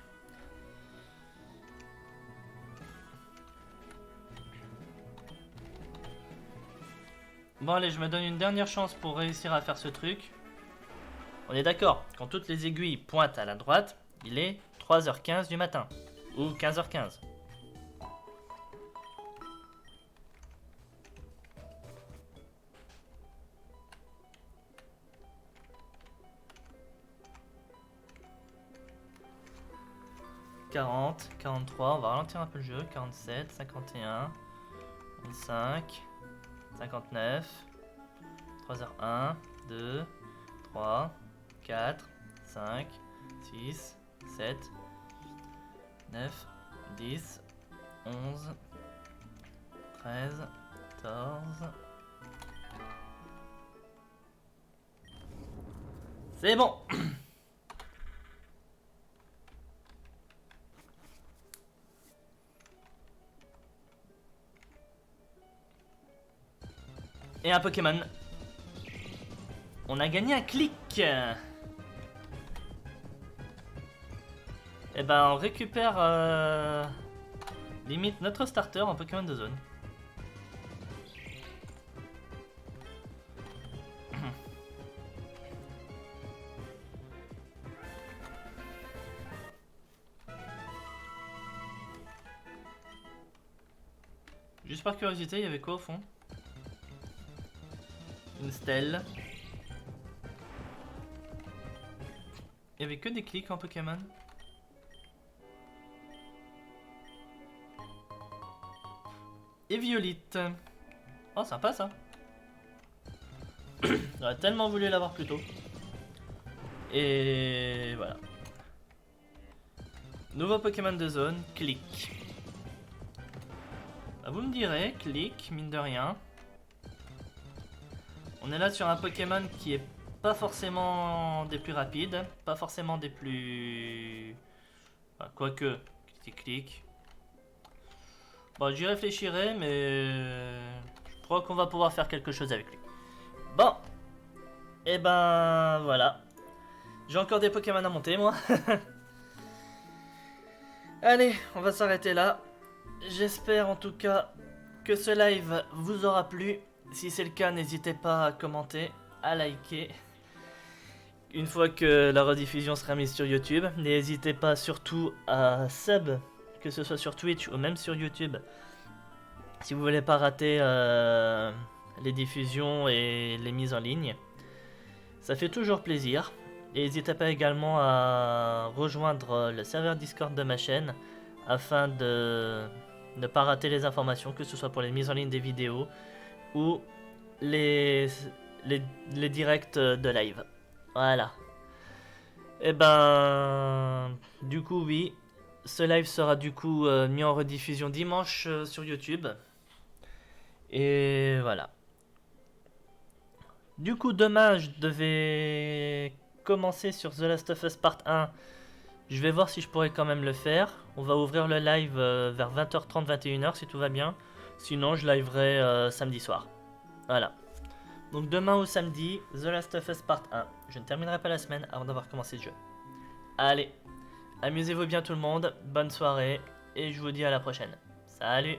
Bon allez, je me donne une dernière chance pour réussir à faire ce truc. On est d'accord, quand toutes les aiguilles pointent à la droite, il est 3h15 du matin. Ou 15h15. « 40, 43, on va ralentir un peu le jeu, 47, 51, 25, 59, 3h1, 2, 3, 4, 5, 6, 7, 9, 10, 11, 13, 14... C'est bon. Et un Pokémon. On a gagné un clic. Et ben on récupère limite notre starter en Pokémon de zone. Juste par curiosité, il y avait quoi au fond? Une stèle. Il y avait que des clics en Pokémon. Et Violite. Oh, sympa ça. J'aurais tellement voulu l'avoir plus tôt. Et voilà. Nouveau Pokémon de zone, clic. Bah, vous me direz, clic, mine de rien. On est là sur un Pokémon qui est pas forcément des plus rapides, pas forcément des plus... Enfin, quoique, clic. Bon, j'y réfléchirai, mais je crois qu'on va pouvoir faire quelque chose avec lui. Bon, et ben voilà. J'ai encore des Pokémon à monter, moi. Allez, on va s'arrêter là. J'espère en tout cas que ce live vous aura plu. Si c'est le cas, n'hésitez pas à commenter, à liker. Une fois que la rediffusion sera mise sur YouTube, n'hésitez pas surtout à sub, que ce soit sur Twitch ou même sur YouTube. Si vous voulez pas rater les diffusions et les mises en ligne. Ça fait toujours plaisir. Et n'hésitez pas également à rejoindre le serveur Discord de ma chaîne afin de ne pas rater les informations, que ce soit pour les mises en ligne des vidéos ou les directs de live. Voilà. Et ben, du coup, oui. Ce live sera du coup mis en rediffusion dimanche sur YouTube. Et voilà. Du coup, demain, je devais commencer sur The Last of Us Part 1. Je vais voir si je pourrais quand même le faire. On va ouvrir le live vers 20h30, 21h si tout va bien. Sinon, je liverai samedi soir. Voilà. Donc demain ou samedi, The Last of Us Part 1. Je ne terminerai pas la semaine avant d'avoir commencé le jeu. Allez, amusez-vous bien tout le monde, bonne soirée, et je vous dis à la prochaine. Salut!